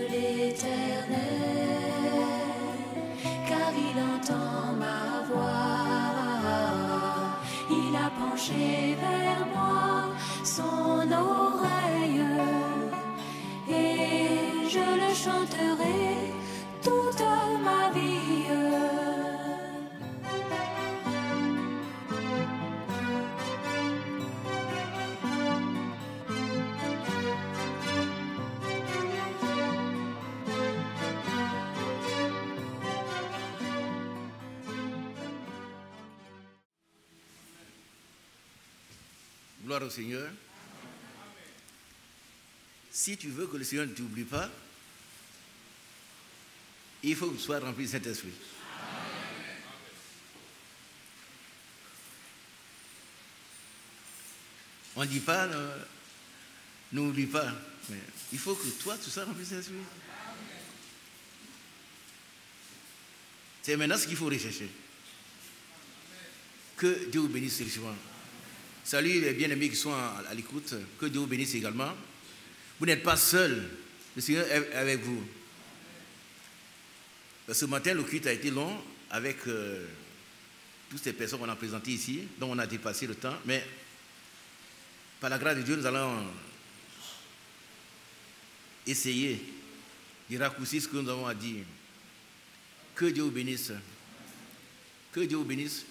l'Éternel, car il entend ma voix. Il a penché vers moi son oreille, et je le chanterai toute ma vie. Gloire au Seigneur. Si tu veux que le Seigneur ne t'oublie pas, il faut que tu sois rempli de Saint-Esprit. On ne dit pas, n'oublie pas, mais il faut que toi, tu sois rempli de Saint-Esprit. C'est maintenant ce qu'il faut rechercher. Que Dieu vous bénisse richement. Salut les bien-aimés qui sont à l'écoute, que Dieu vous bénisse également. Vous n'êtes pas seul, le Seigneur est avec vous. Ce matin, le culte a été long avec toutes ces personnes qu'on a présentées ici, dont on a dépassé le temps, mais par la grâce de Dieu, nous allons essayer de raccourcir ce que nous avons à dire. Que Dieu vous bénisse. Que Dieu vous bénisse.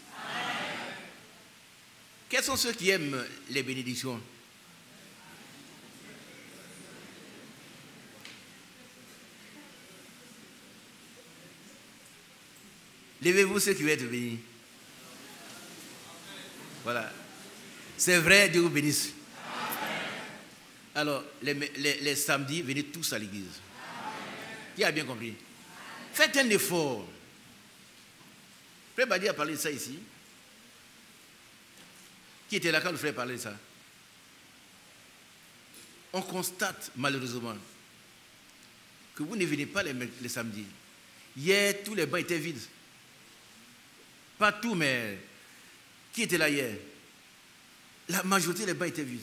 Quels sont ceux qui aiment les bénédictions? Levez-vous ceux qui veulent être bénis. Voilà. C'est vrai, Dieu vous bénisse. Alors, les samedis, venez tous à l'église. Qui a bien compris? Faites un effort. Frère Badi a parlé de ça ici. Qui était là quand le frère parlait de ça? On constate malheureusement que vous ne venez pas les samedis. Hier, tous les bancs étaient vides. Pas tout, mais qui était là hier? La majorité des bancs étaient vides.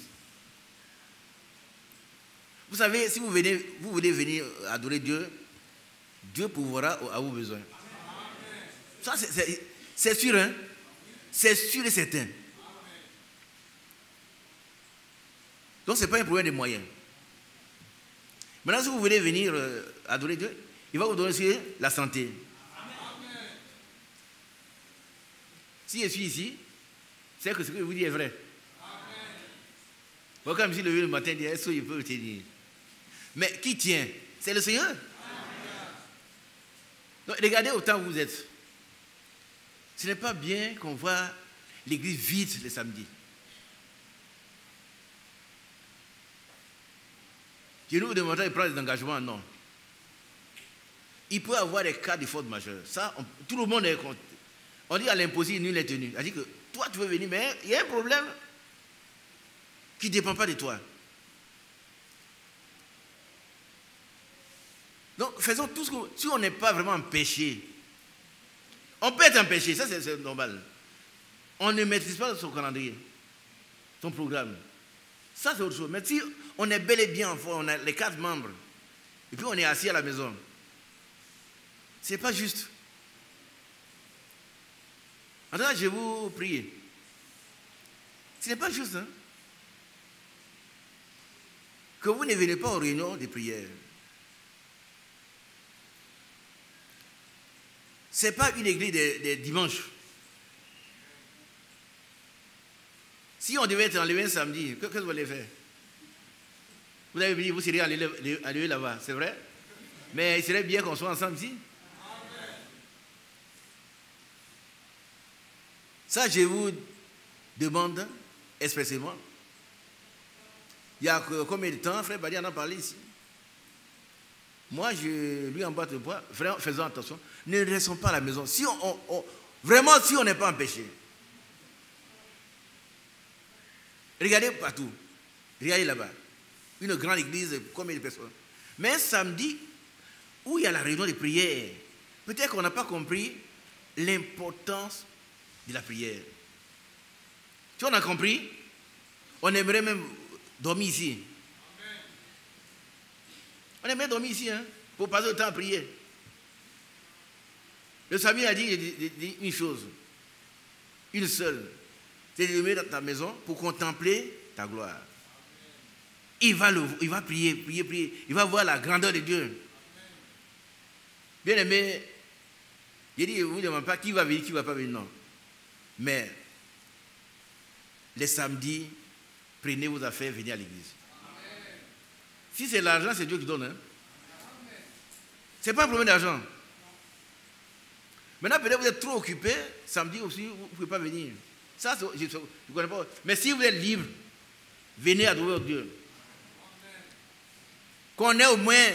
Vous savez, si vous voulez venir adorer Dieu, Dieu pourvoira à vos besoins. Ça, c'est sûr, hein? C'est sûr et certain. Donc, ce n'est pas un problème de moyens. Maintenant, si vous voulez venir adorer Dieu, il va vous donner aussi la santé. Si je suis ici, c'est que ce que je vous dis est vrai. Moi, quand je me suis levé le matin, je dis, est-ce que je peux tenir? Mais qui tient? C'est le Seigneur. Donc, regardez autant où vous êtes. Ce n'est pas bien qu'on voit l'église vide les samedis. Je ne vous demande pas de prendre des engagements, non. Il peut y avoir des cas de faute majeure. Ça, tout le monde est contre. On dit à l'impossible, nul n'est tenu. C'est-à-dire que toi, tu veux venir, mais il y a un problème qui ne dépend pas de toi. Donc, faisons tout ce que... Si on n'est pas vraiment en péché, on peut être en péché, ça c'est normal. On ne maîtrise pas son calendrier, son programme. Ça, c'est autre chose. Mais si on est bel et bien en forme, on a les 4 membres, et puis on est assis à la maison, ce n'est pas juste. En tout cas, je vais vous prier. Ce n'est pas juste, hein? Que vous ne venez pas aux réunions de prière. Ce n'est pas une église de dimanche. Si on devait être enlevé un samedi, qu'est-ce que vous allez faire? Vous avez dit, vous seriez allé là-bas, c'est vrai? Mais il serait bien qu'on soit ensemble ici. Ça, je vous demande expressément. Il y a combien de temps, frère Badi en a parlé ici? Moi, je lui emboîte le poids. Frère, faisons attention. Ne restons pas à la maison. Si vraiment, si on n'est pas en péché. Regardez partout. Regardez là-bas. Une grande église, combien de personnes? Mais un samedi, où il y a la réunion de prière, peut-être qu'on n'a pas compris l'importance de la prière. Si on a compris, on aimerait même dormir ici. On aimerait dormir ici, hein, pour passer le temps à prier. Le Seigneur a dit une chose, une seule, c'est de demeurer dans ta maison pour contempler ta gloire. Il va prier, prier, prier. Il va voir la grandeur de Dieu. Bien aimé, j'ai dit, je ne vous demande pas qui va venir, qui ne va pas venir, non. Mais, les samedis, prenez vos affaires, venez à l'église. Si c'est l'argent, c'est Dieu qui donne. Hein? Ce n'est pas un problème d'argent. Maintenant, peut-être vous êtes trop occupé, samedi aussi, vous ne pouvez pas venir. Ça, je ne connais pas. Mais si vous êtes libre, venez adorer Dieu. Qu'on ait au moins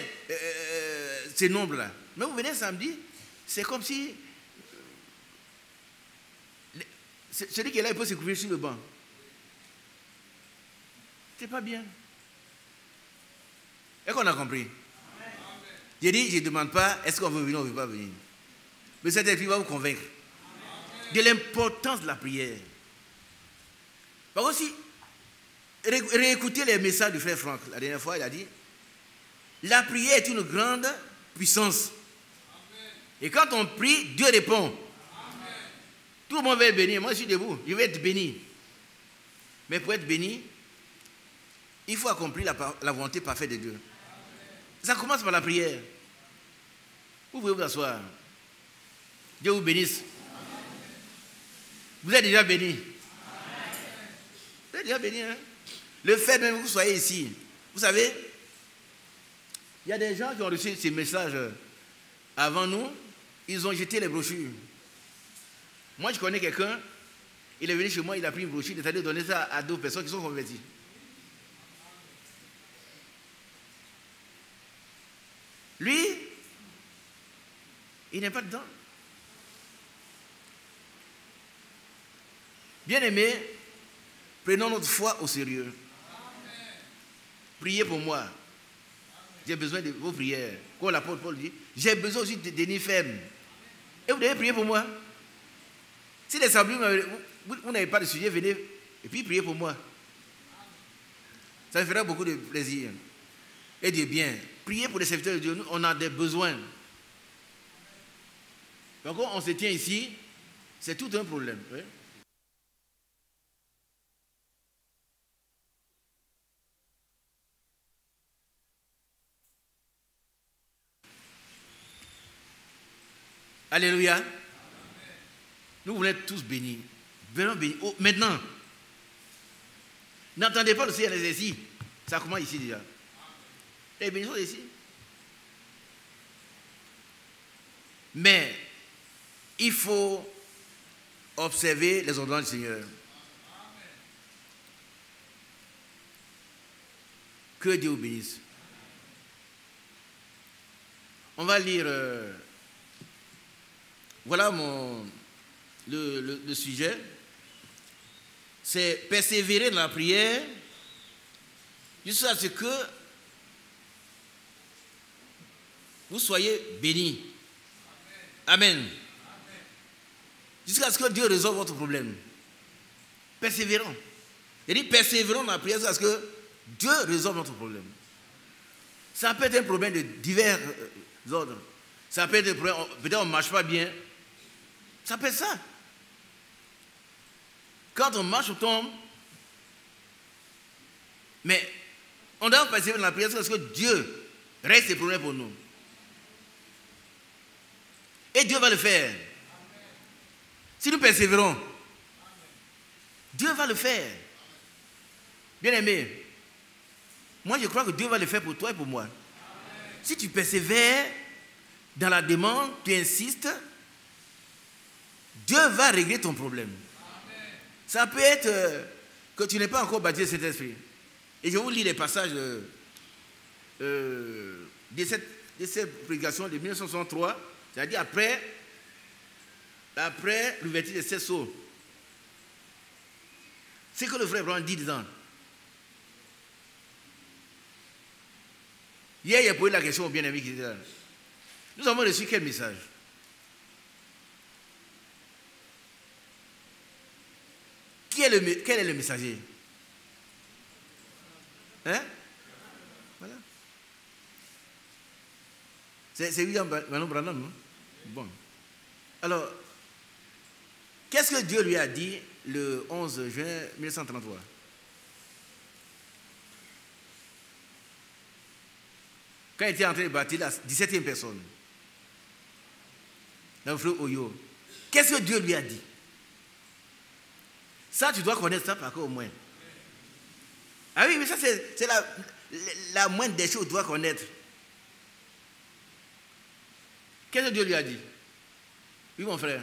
ces nombres-là. Mais vous venez samedi, c'est comme si celui qui est là, il peut se couvrir sur le banc. C'est pas bien. Est-ce qu'on a compris? J'ai dit, je ne demande pas, est-ce qu'on veut venir ou on ne veut pas venir. Mais cet esprit va vous convaincre de l'importance de la prière. Par contre, si réécoutez les messages du frère Franck, la dernière fois, il a dit, la prière est une grande puissance. Et quand on prie, Dieu répond. Amen. Tout le monde va être béni. Moi, je suis debout. Je vais être béni. Mais pour être béni, il faut accomplir la volonté parfaite de Dieu. Amen. Ça commence par la prière. Vous pouvez vous asseoir. Dieu vous bénisse. Amen. Vous êtes déjà béni. Amen. Vous êtes déjà béni. Hein? Le fait même que vous soyez ici. Vous savez, il y a des gens qui ont reçu ces messages avant nous. Ils ont jeté les brochures. Moi, je connais quelqu'un, il est venu chez moi, il a pris une brochure, il est allé donner ça à d'autres personnes qui sont converties. Lui, il n'est pas dedans. Bien-aimés, prenons notre foi au sérieux. Priez pour moi. J'ai besoin de vos prières. Comme l'apôtre Paul dit, j'ai besoin aussi de nids fermes. Et vous devez prier pour moi. Si les sabliers, vous n'avez pas de sujet, venez et puis priez pour moi. Ça me fera beaucoup de plaisir. Et de bien. Priez pour les serviteurs de Dieu. Nous, on a des besoins. Donc, quand on se tient ici, c'est tout un problème. Oui? Alléluia. Amen. Nous voulons être tous bénis. Venons bénis. Oh, maintenant, n'entendez pas le ciel ici. Ça commence ici déjà. Les bénissions ici. Mais il faut observer les ordonnances du Seigneur. Que Dieu vous bénisse. On va lire. Voilà le sujet. C'est persévérer dans la prière jusqu'à ce que vous soyez bénis. Amen. Amen. Jusqu'à ce que Dieu résolve votre problème. Persévérons. Il dit persévérons dans la prière jusqu'à ce que Dieu résolve notre problème. Ça peut être un problème de divers ordres. Ça peut être un problème, peut-être on ne marche pas bien. Ça peut être ça. Quand on marche, on tombe. Mais on doit persévérer dans la prière parce que Dieu règle ses problèmes pour nous. Et Dieu va le faire. Si nous persévérons, Dieu va le faire. Bien aimé, moi je crois que Dieu va le faire pour toi et pour moi. Si tu persévères dans la demande, tu insistes, Dieu va régler ton problème. Amen. Ça peut être que tu n'es pas encore baptisé de cet esprit. Et je vous lis les passages de cette prédication de 1963, c'est-à-dire après l'ouverture de 7 sceaux. C'est que le frère Abraham dit dedans. Hier, il a posé la question au bien-aimé qui était là. Nous avons reçu quel message? Quel est le messager? Hein? Voilà. C'est William Branham, non? Bon. Alors, qu'est-ce que Dieu lui a dit le 11 juin 1933? Quand il était en train de bâtir la 17e personne, dans le fleuve Oyo, qu'est-ce que Dieu lui a dit? Ça, tu dois connaître ça par contre au moins. Ah oui, mais ça, c'est la moindre des choses que tu dois connaître. Qu'est-ce que Dieu lui a dit? Oui, mon frère.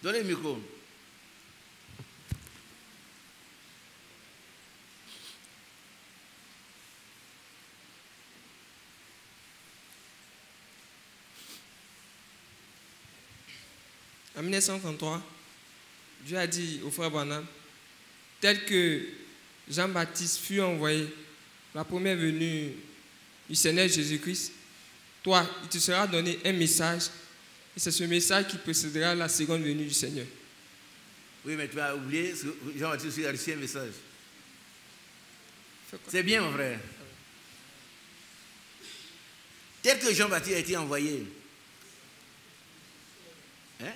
Donnez le micro. En 1933, Dieu a dit au frère Branham, tel que Jean-Baptiste fut envoyé la première venue du Seigneur Jésus-Christ, toi, il te sera donné un message, et c'est ce message qui précédera la seconde venue du Seigneur. Oui, mais tu as oublié, Jean-Baptiste a reçu un message. C'est bien, mon frère. Tel que Jean-Baptiste a été envoyé, hein,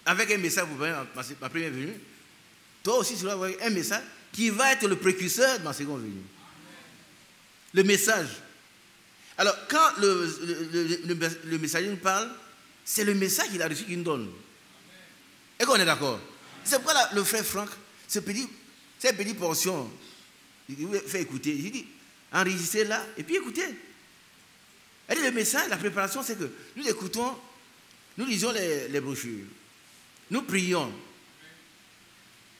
avec un message pour ma première venue, toi aussi tu dois avoir un message qui va être le précurseur de ma seconde venue. Le message. Alors, quand le messager nous parle, c'est le message qu'il a reçu qu'il nous donne. Et qu'on est d'accord. C'est pourquoi le frère Franck, cette petite portion, il vous fait écouter. Il dit, enregistrez là, et puis écoutez. Et le message, la préparation, c'est que nous écoutons, nous lisons les brochures, nous prions,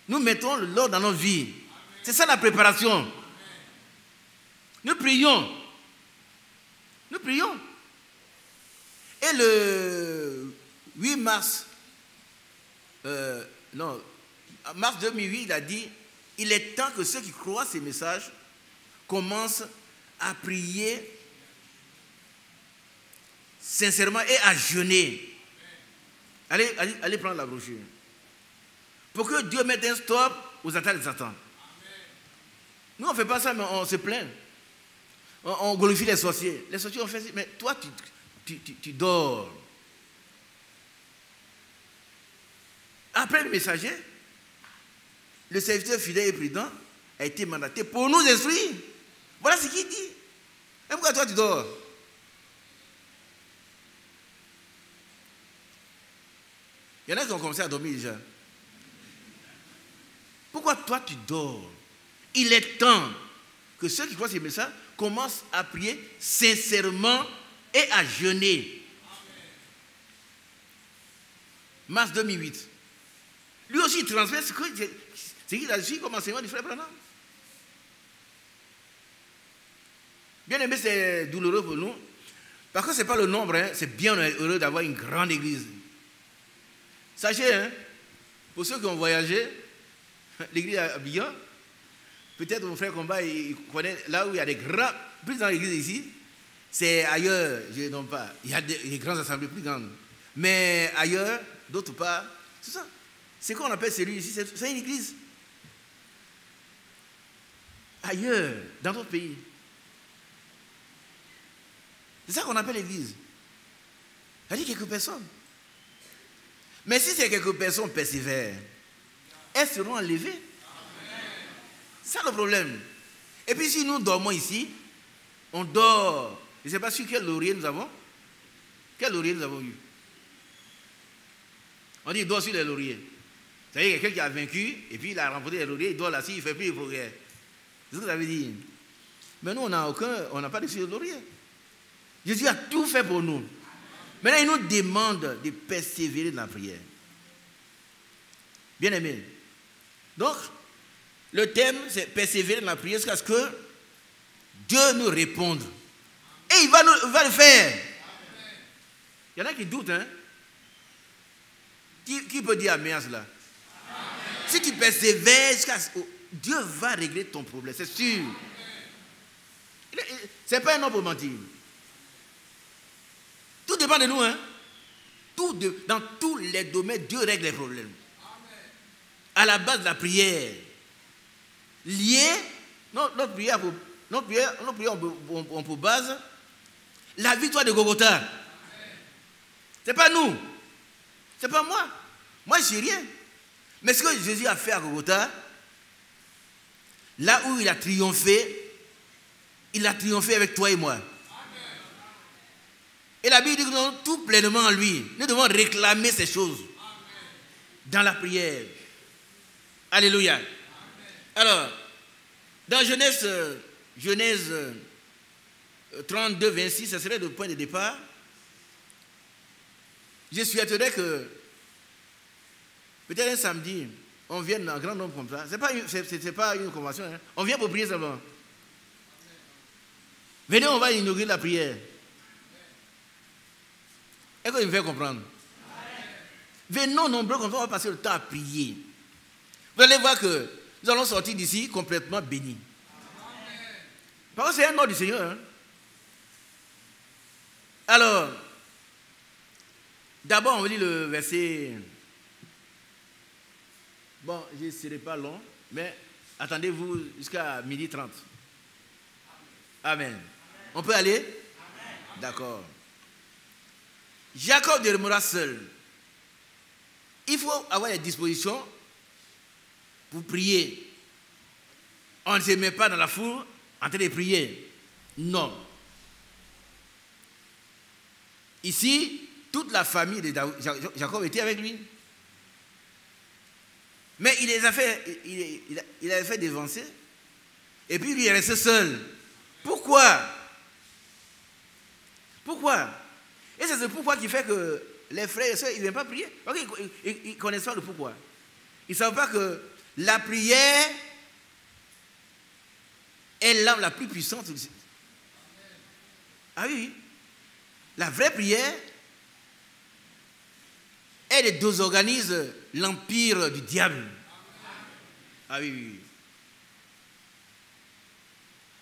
nous mettons l'ordre dans notre vie. C'est ça la préparation. Nous prions. Nous prions. Et le 8 mars, mars 2008, il a dit, il est temps que ceux qui croient ces messages commencent à prier sincèrement et à jeûner. Allez prendre la brochure. Pour que Dieu mette un stop aux attaques de Satan. Nous, on ne fait pas ça, mais on se plaint. On glorifie les sorciers. Les sorciers ont fait ça, mais toi, tu dors. Après le messager, le serviteur fidèle et prudent a été mandaté pour nous instruire. Voilà ce qu'il dit. Et pourquoi toi, tu dors? Il y en a qui ont commencé à dormir déjà. Pourquoi toi, tu dors? Il est temps que ceux qui croient ces messages commencent à prier sincèrement et à jeûner. Mars 2008. Lui aussi, il transmet ce qu'il a reçu comme enseignement du frère Branham. Bien aimé, c'est douloureux pour nous. Par contre, ce n'est pas le nombre, hein, c'est bien heureux d'avoir une grande église. Sachez, hein, pour ceux qui ont voyagé, l'église à Billon, peut-être mon frère Combat, il connaît là où il y a des grands, plus dans l'église ici, c'est ailleurs, je ne nomme pas, il y a des grandes assemblées plus grandes. Mais ailleurs, d'autre part, c'est ça. C'est qu'on appelle celui ici, c'est une église. Ailleurs, dans d'autres pays. C'est ça qu'on appelle l'église. Ça dit quelques personnes. Mais si ces quelques personnes persévèrent, elles seront enlevées. C'est ça le problème. Et puis si nous dormons ici, on dort. Je ne sais pas sur quel laurier nous avons. Quel laurier nous avons eu? On dit il dort sur les lauriers. C'est-à-dire quelqu'un qui a vaincu, et puis il a remporté les lauriers, il dort là-dessus, il ne fait plus de progrès. C'est ce que ça veut dire. Mais nous, on n'a pas de sur les lauriers. Jésus a tout fait pour nous. Maintenant, il nous demande de persévérer dans la prière. Bien aimé. Donc, le thème, c'est persévérer dans la prière jusqu'à ce que Dieu nous réponde. Et il va le faire. Il y en a qui doutent, hein. Qui peut dire amen à cela? Amen. Si tu persévères jusqu'à ce que Dieu va régler ton problème, c'est sûr. Ce n'est pas un homme pour mentir. Tout dépend de nous, hein. Dans tous les domaines, Dieu règle les problèmes. Amen. À la base de la prière, liée notre prière, on pour base la victoire de Golgotha. Ce n'est pas nous. Ce n'est pas moi. Moi, je ne sais rien. Mais ce que Jésus a fait à Golgotha, là où il a triomphé avec toi et moi. Et la Bible dit que nous avons tout pleinement en lui. Nous devons réclamer ces choses dans la prière. Alléluia. Alors, dans Genèse 32, 26, ce serait le point de départ. Je souhaiterais que, peut-être un samedi, on vienne en grand nombre comme ça. Ce n'est pas une convention. Hein. On vient pour prier seulement. Venez, on va inaugurer la prière. Est-ce que vous me faites comprendre? Venons nombreux comme ça, on va passer le temps à prier. Vous allez voir que nous allons sortir d'ici complètement bénis. Parce que c'est un nom du Seigneur. Hein? Alors, d'abord, on va lire le verset. Bon, je ne serai pas long, mais attendez-vous jusqu'à 12h30. Amen. On peut aller? D'accord. Jacob demeura seul. Il faut avoir les dispositions pour prier. On ne se met pas dans la foule en train de prier. Non. Ici, toute la famille de Jacob était avec lui. Mais il les a fait, il avait fait dévancer. Et puis lui est resté seul. Pourquoi? Pourquoi? Et c'est ce pourquoi qui fait que les frères et sœurs, ils ne viennent pas prier. Parce qu'ils ne connaissent pas le pourquoi. Ils ne savent pas que la prière est l'arme la plus puissante. Ah oui. La vraie prière, elle désorganise l'empire du diable. Ah oui, oui.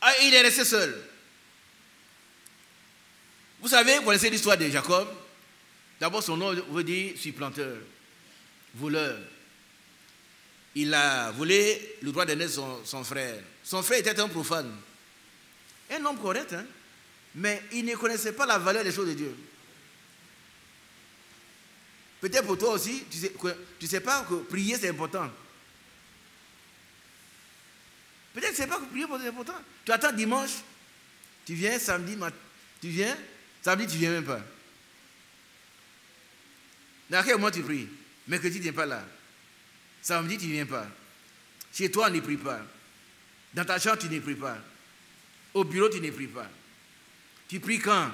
Ah, il est resté seul. Vous savez, vous connaissez l'histoire de Jacob. D'abord, son nom veut dire supplanteur, voleur. Il a volé le droit d'aîné de son frère. Son frère était un profane. Un homme correct, hein? Mais il ne connaissait pas la valeur des choses de Dieu. Peut-être pour toi aussi, tu ne sais pas que prier c'est important. Peut-être que tu ne sais pas que prier c'est important. Tu attends dimanche, tu viens samedi, samedi tu ne viens même pas. Dans quel moment tu pries? Mercredi tu n'es pas là. Samedi tu ne viens pas. Chez toi on ne prie pas. Dans ta chambre tu ne pries pas. Au bureau tu ne pries pas. Tu pries quand?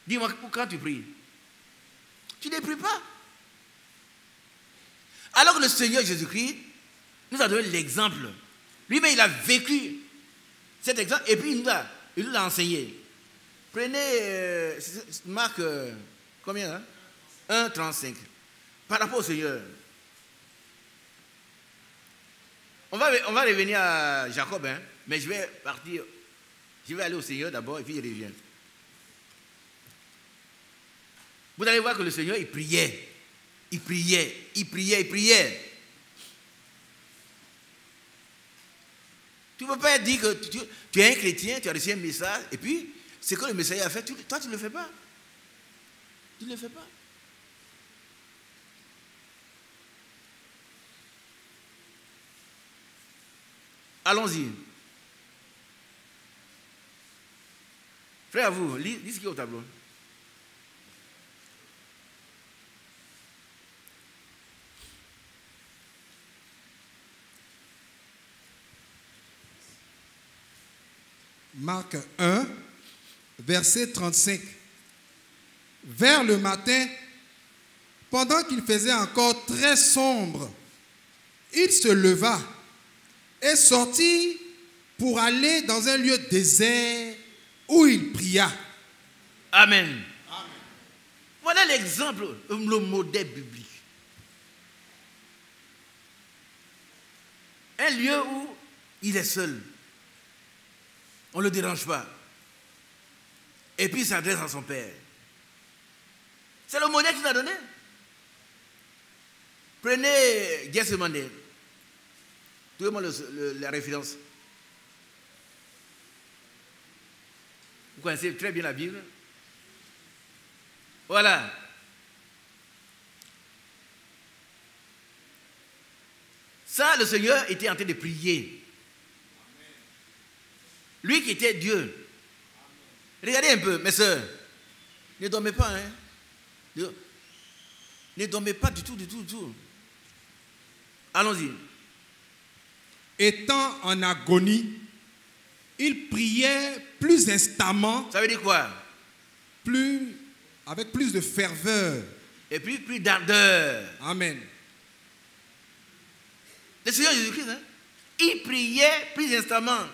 Dis-moi quand tu pries. Tu ne pries pas. Alors que le Seigneur Jésus-Christ nous a donné l'exemple. Lui-même il a vécu cet exemple et puis il nous l'a enseigné. Prenez Marc, combien hein? 1,35. Par rapport au Seigneur. On va revenir à Jacob, hein, mais je vais partir. Je vais aller au Seigneur d'abord et puis je reviens. Vous allez voir que le Seigneur, il priait. Il priait, il priait, il priait. Tu ne peux pas dire que tu es un chrétien, tu as reçu un message, et puis, ce que le messager a fait, toi, tu ne le fais pas. Tu ne le fais pas. Allons-y. Frère, à vous, lis ce qui est au tableau. Marc 1, verset 35. Vers le matin, pendant qu'il faisait encore très sombre, il se leva et sortit pour aller dans un lieu désert où il pria. Amen. Amen. Voilà l'exemple, le modèle biblique. Un lieu où il est seul. On ne le dérange pas. Et puis il s'adresse à son père. C'est le modèle qu'il a donné. Prenez Gethsemane. Trouvez-moi la référence. Vous connaissez très bien la Bible. Voilà. Ça, le Seigneur était en train de prier. Lui qui était Dieu. Regardez un peu, mes soeurs. Ne dormez pas, hein. Ne dormez pas du tout, du tout, du tout. Allons-y. Étant en agonie, il priait plus instamment. Ça veut dire quoi? Avec plus de ferveur. Et puis plus d'ardeur. Amen. Le Seigneur Jésus-Christ, hein, il priait plus instamment,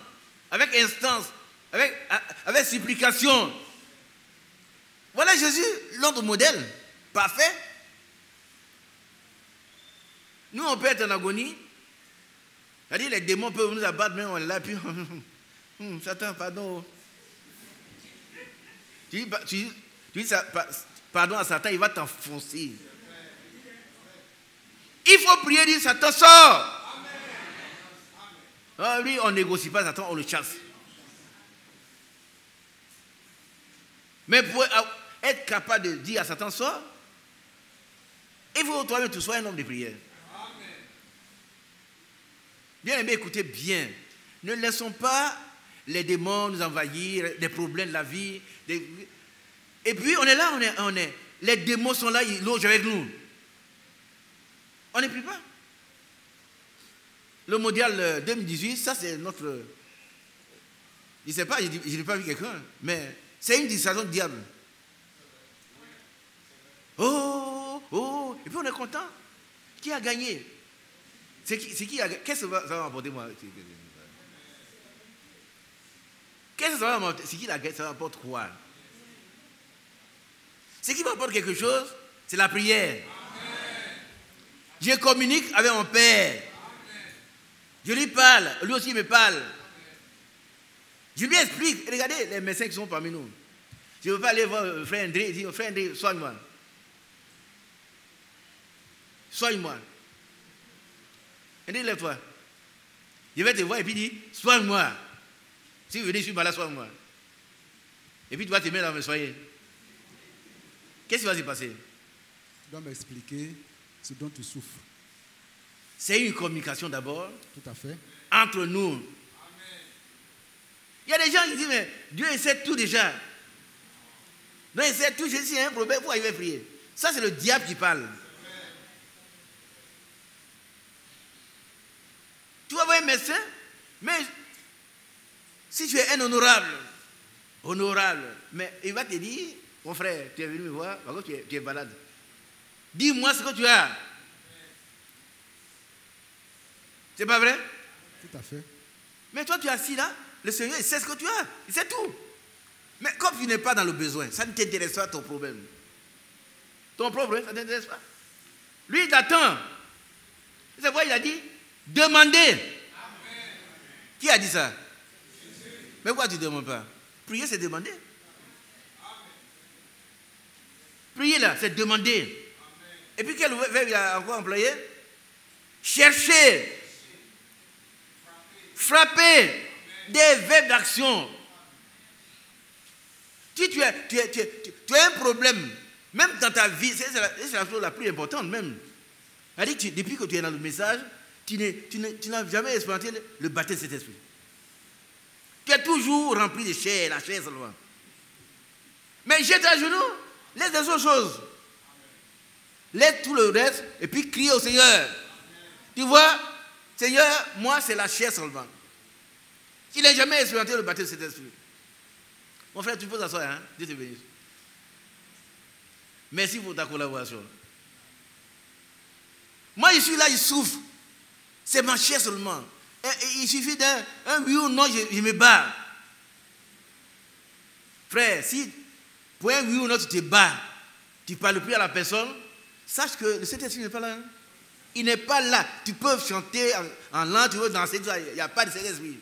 avec instance, avec supplication. Voilà Jésus, l'autre modèle, parfait. Nous, on peut être en agonie. C'est-à-dire, les démons peuvent nous abattre, mais on est là, puis Satan, pardon. Tu dis pardon à Satan, il va t'enfoncer. Il faut prier, dire Satan, sort. Ah, lui, on ne négocie pas Satan, on le chasse. Mais pour être capable de dire à Satan, sort, il faut que toi-même tu sois un homme de prière. Bien aimé, écoutez bien. Ne laissons pas les démons nous envahir, les problèmes de la vie. Et puis on est là, les démons sont là, ils logent avec nous. On ne prie pas. Le mondial 2018, ça c'est notre... Je ne sais pas, je n'ai pas vu quelqu'un, mais c'est une distraction du diable. Oh, et puis on est content. Qui a gagné? C'est qui a gagné? Qu'est-ce que ça va m'apporter moi? Qu'est-ce que ça va m'apporter? C'est qui a gagné? Ça va m'apporter quoi? Ce qui m'apporte quelque chose, c'est la prière. Je communique avec mon Père. Je lui parle, lui aussi me parle. Je lui explique. Regardez les médecins qui sont parmi nous. Je ne veux pas aller voir frère André et dire, frère André, soigne-moi. Soigne-moi. André, lève-toi. Je vais te voir et puis dire, soigne-moi. Si vous venez, je suis malade, soigne-moi. Et puis tu vas te mettre à me soigner. Qu'est-ce qui va se passer? Tu dois m'expliquer ce dont tu souffres. C'est une communication d'abord. Tout à fait. Entre nous. Amen. Il y a des gens qui disent, mais Dieu il sait tout déjà. Non, il sait tout. Je dis, il y a un problème, pourquoi il va prier? Ça, c'est le diable qui parle. Amen. Tu vas voir un médecin, mais si tu es un honorable, mais il va te dire, mon frère, tu es venu me voir, par contre tu es malade. Dis-moi ce que tu as. C'est pas vrai? Tout à fait. Mais toi, tu es assis là, le Seigneur, il sait ce que tu as, il sait tout. Mais comme tu n'es pas dans le besoin, ça ne t'intéresse pas ton problème. Ton problème, ça ne t'intéresse pas. Lui, il t'attend. C'est pourquoi il a dit, demandez. Amen. Qui a dit ça? Jésus. Mais pourquoi tu ne demandes pas? Prier, c'est demander. Amen. Prier là, c'est demander. Amen. Et puis quel verbe il a encore employé? Chercher. Frapper. Des verbes d'action. Si tu as un problème, même dans ta vie, c'est la chose la plus importante même. C'est-à-dire que depuis que tu es dans le message, tu n'as jamais expérimenté le baptême de cet esprit. Tu es toujours rempli de chair, la chair seulement. Mais jette à genoux, laisse les autres choses. Laisse tout le reste et puis crie au Seigneur. Tu vois, Seigneur, moi c'est la chair seulement. Tu n'as jamais expérimenté le baptême de cet esprit. Mon frère, tu peux t'asseoir, hein? Dieu te bénisse. Merci pour ta collaboration. Moi, je suis là, je souffre. C'est ma chair seulement. Et il suffit d'un oui ou non, je me bats. Frère, si pour un oui ou non, tu te bats, tu ne parles plus à la personne, sache que le Saint-Esprit n'est pas là. Hein? Il n'est pas là. Tu peux chanter en langue, tu veux danser, il n'y a pas de Saint-Esprit.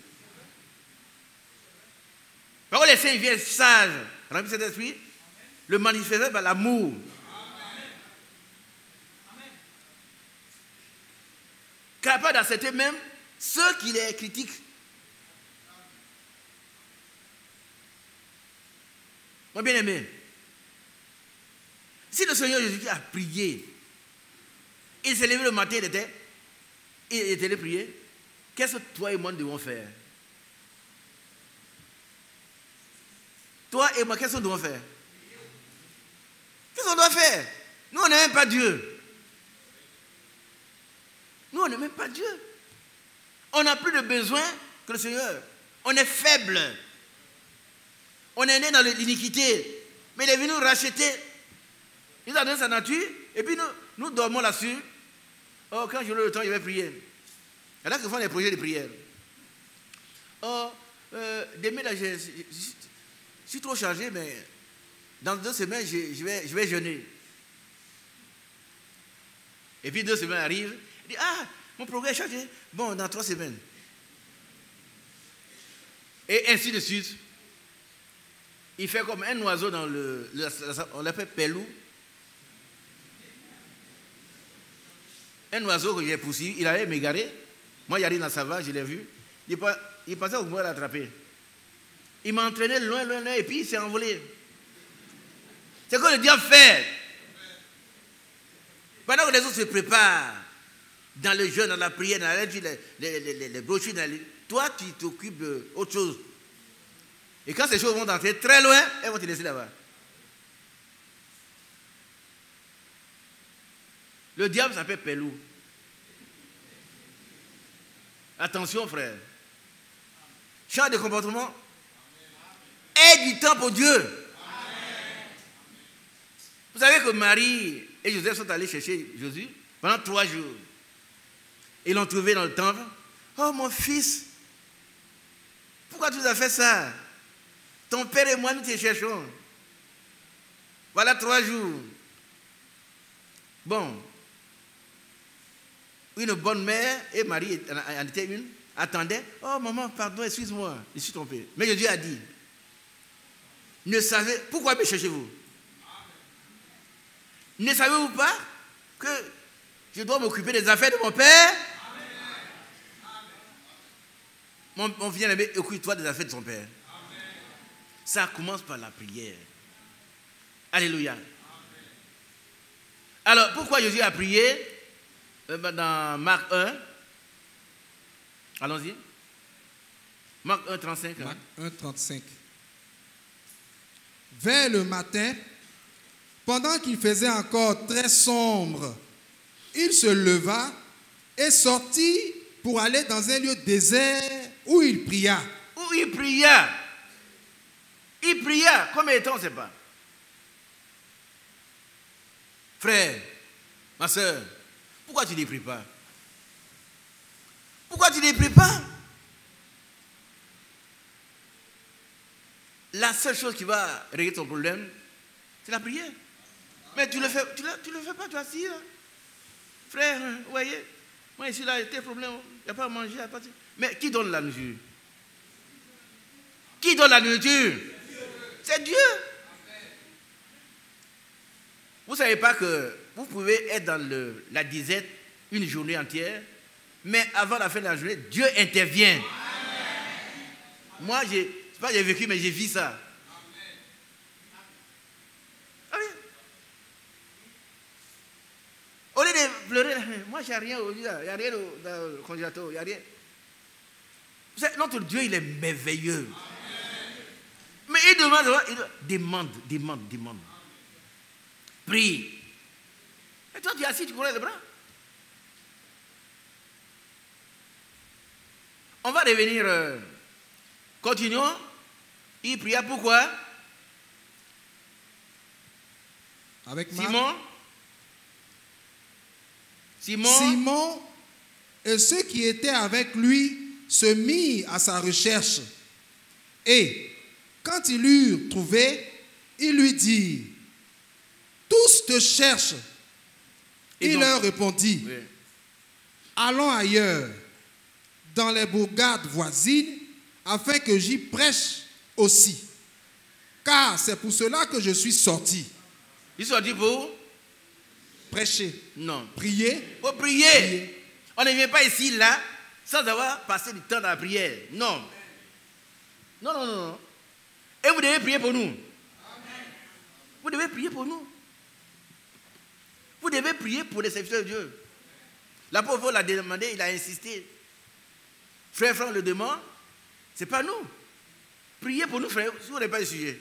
Par contre, les saints viennent sages, remplis de Saint-Esprit, le manifester par l'amour. Capable d'accepter même ceux qui les critiquent. Mon bien-aimé, si le Seigneur Jésus a prié, il s'est levé le matin, il était allé prier, qu'est-ce que toi et moi nous devons faire? Toi et moi, qu'est-ce que nous devons faire? Qu'est-ce qu'on doit faire? Nous, on n'est même pas Dieu. Nous, on n'est même pas Dieu. On n'a plus de besoin que le Seigneur. On est faible. On est né dans l'iniquité. Mais il est venu nous racheter. Il nous a donné sa nature. Et puis nous dormons là-dessus. Oh, quand j'aurai le temps, je vais prier. Il y en a qui font des projets de prière. Oh, demain, là, je suis trop chargé, mais dans 2 semaines, je vais jeûner. Et puis 2 semaines arrivent. Il dit, ah, mon programme est chargé. Bon, dans 3 semaines. Et ainsi de suite. Il fait comme un oiseau dans on l'appelle pelou. Un oiseau que j'ai poussé, il allait m'égarer. Moi, il arrive dans la savane, je l'ai vu. Il pensait qu'on pouvait l'attraper. Il m'a entraîné loin, loin, loin, et puis il s'est envolé. C'est ce que le diable fait. Pendant que les autres se préparent dans le jeûne, dans la prière, dans la lecture, les brochures, toi, tu t'occupes d'autre chose. Et quand ces choses vont entrer très loin, elles vont te laisser là-bas. Le diable s'appelle Pelou. Attention, frère. Change de comportement. Aie du temps pour Dieu. Vous savez que Marie et Joseph sont allés chercher Jésus pendant 3 jours. Ils l'ont trouvé dans le temple. Oh, mon fils, pourquoi tu nous as fait ça? Ton père et moi, nous te cherchons. Voilà 3 jours. Bon. Une bonne mère, et Marie en était une, attendait. Oh, maman, pardon, excuse-moi, je suis trompé. Mais Jésus a dit, ne savez, pourquoi me cherchez-vous? Ne savez-vous pas que je dois m'occuper des affaires de mon père? Mon fils aimé, occupe-toi des affaires de son père. Ça commence par la prière. Alléluia. Alors, pourquoi Jésus a prié? Dans Marc 1. Allons-y. Marc 1, 35. Marc 1, 35. Vers le matin, pendant qu'il faisait encore très sombre, il se leva et sortit pour aller dans un lieu désert où il pria. Où il pria. Il pria. Combien de temps, on ne sait pas. Frère, ma soeur, pourquoi tu ne pries pas? Pourquoi tu ne pries pas? La seule chose qui va régler ton problème, c'est la prière. Mais tu ne le fais pas, tu es assis là. Frère, vous voyez, moi ici là, tes problèmes, il n'y a pas à manger, à partir. Mais qui donne la nourriture? Qui donne la nourriture? C'est Dieu. Vous ne savez pas que vous pouvez être dans la disette une journée entière, mais avant la fin de la journée, Dieu intervient. Amen. Moi, c'est pas j'ai vécu, mais j'ai vu ça. Ah oui. Au lieu de pleurer, moi, j'ai rien aujourd'hui, il n'y a rien dans le congélateur, il n'y a rien. Vous savez, notre Dieu, il est merveilleux. Amen. Mais il demande. Prie. Et toi, tu es assis, tu cours les bras. On va revenir. Continuons. Il pria pourquoi? Avec Simon et ceux qui étaient avec lui se mirent à sa recherche. Et quand ils l'eurent trouvé, ils lui dirent, tous te cherchent. Et il leur répondit, oui, allons ailleurs, dans les bourgades voisines, afin que j'y prêche aussi. Car c'est pour cela que je suis sorti. Il est sorti pour prêcher. Non. Prier. Pour prier. On ne vient pas ici, là, sans avoir passé du temps dans la prière. Non. Non, non, non, non. Et vous devez prier pour nous. Vous devez prier pour nous. Vous devez prier pour les serviteurs de Dieu. L'apôtre Paul l'a demandé, il a insisté. Frère Franck le demande, ce n'est pas nous. Priez pour nous, frère, si vous n'avez pas de sujet.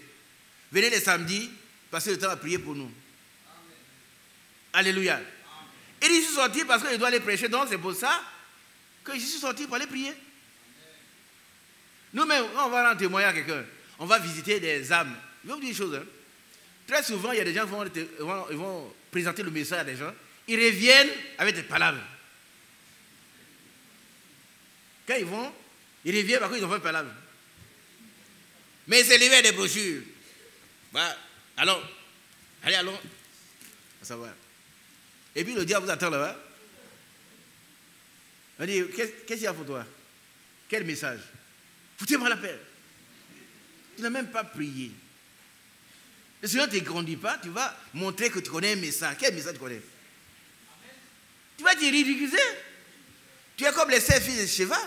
Venez les samedis, passez le temps à prier pour nous. Amen. Alléluia. Amen. Et je suis sorti parce qu'il doit aller prêcher, donc c'est pour ça que je suis sorti pour aller prier. Nous-mêmes, on va rendre témoignage à quelqu'un. On va visiter des âmes. Je vais vous dire une chose. Hein. Très souvent, il y a des gens qui vont présenter le message à des gens. Ils reviennent avec des palabres. Quand ils reviennent parce qu'ils ont fait des palabres. Mais c'est levé des brochures. Voilà. Alors, allons. Ça va. Et puis le diable vous attend là-bas. On dit, qu'est-ce qu'il y a pour toi? Quel message? Foutez-moi la paix. Tu n'as même pas prié. Le Seigneur ne te grandit pas, tu vas montrer que tu connais un message. Quel message tu connais? Tu vas te ridiculiser. Tu es comme les 7 fils de Sheva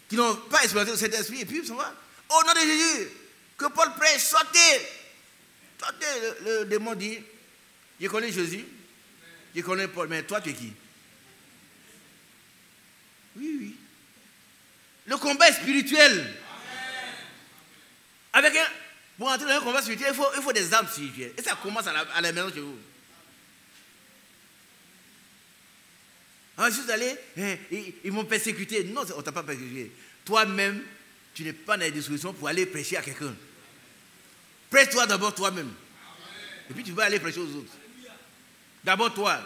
qui n'ont pas exploité le Saint-Esprit et puis ils s'en vont. Au nom de Jésus, que Paul prêche, sortez. Sortez. Le démon dit, je connais Jésus, je connais Paul, mais toi tu es qui? Oui, oui. Le combat est spirituel. Pour entrer dans un combat spirituel, il faut des âmes spirituelles. Et ça commence à la maison chez vous. Ah, juste aller, ils m'ont persécuté. Non, on ne t'a pas persécuté. Toi-même, tu n'es pas dans les discussions pour aller prêcher à quelqu'un. Prêche-toi d'abord toi-même. Et puis tu vas aller prêcher aux autres. D'abord toi.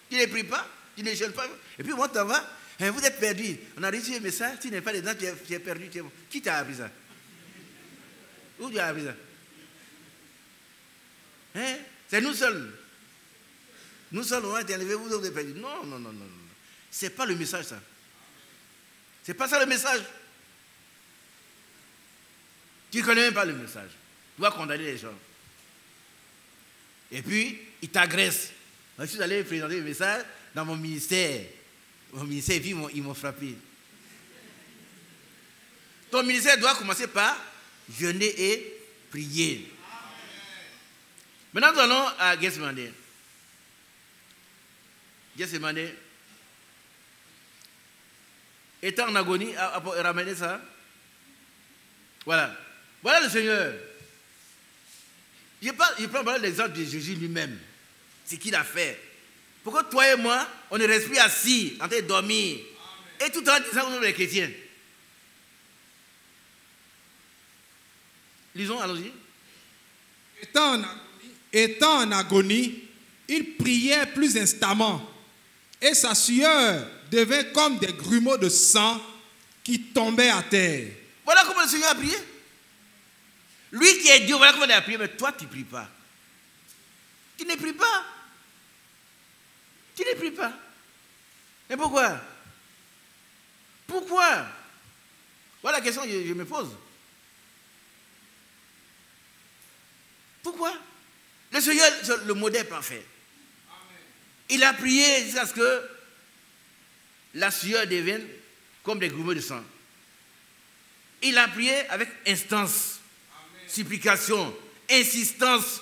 Tu ne pries pas, tu ne jeûnes pas. Et puis moi, tu vas, vous êtes perdu. On a reçu un message, tu n'es pas dedans, tu es perdu. Qui t'a appris ça? Où tu as appris ça? Hein? C'est nous seuls. Nous seuls, on va être enlevés, vous êtes perdus. Non, non, non, non. Ce n'est pas le message, ça. Ce n'est pas ça le message. Tu ne connais même pas le message. Tu dois condamner les gens. Et puis, ils t'agressent. Je suis allé présenter le message dans mon ministère. Et puis ils m'ont frappé. Ton ministère doit commencer par jeûner et prier. Maintenant, nous allons à Gethsemane. Gethsemane, étant en agonie, à ramener ça. Voilà. Voilà le Seigneur. Je prends l'exemple de Jésus lui-même. C'est ce qu'il a fait. Pourquoi toi et moi, on ne reste plus assis, en train de dormir, et tout en disant que nous sommes les chrétiens? Lisons, allons-y. Étant en agonie, il priait plus instamment, et sa sueur devint comme des grumeaux de sang qui tombaient à terre. Voilà comment le Seigneur a prié. Lui qui est Dieu, voilà comment il a prié, mais toi tu ne pries pas. Tu ne pries pas. Tu ne pries pas. Mais pourquoi? Pourquoi? Voilà la question que je me pose. Pourquoi? Le Seigneur, le modèle parfait. Il a prié jusqu'à ce que la sueur devienne comme des grumeaux de sang. Il a prié avec instance, supplication, insistance.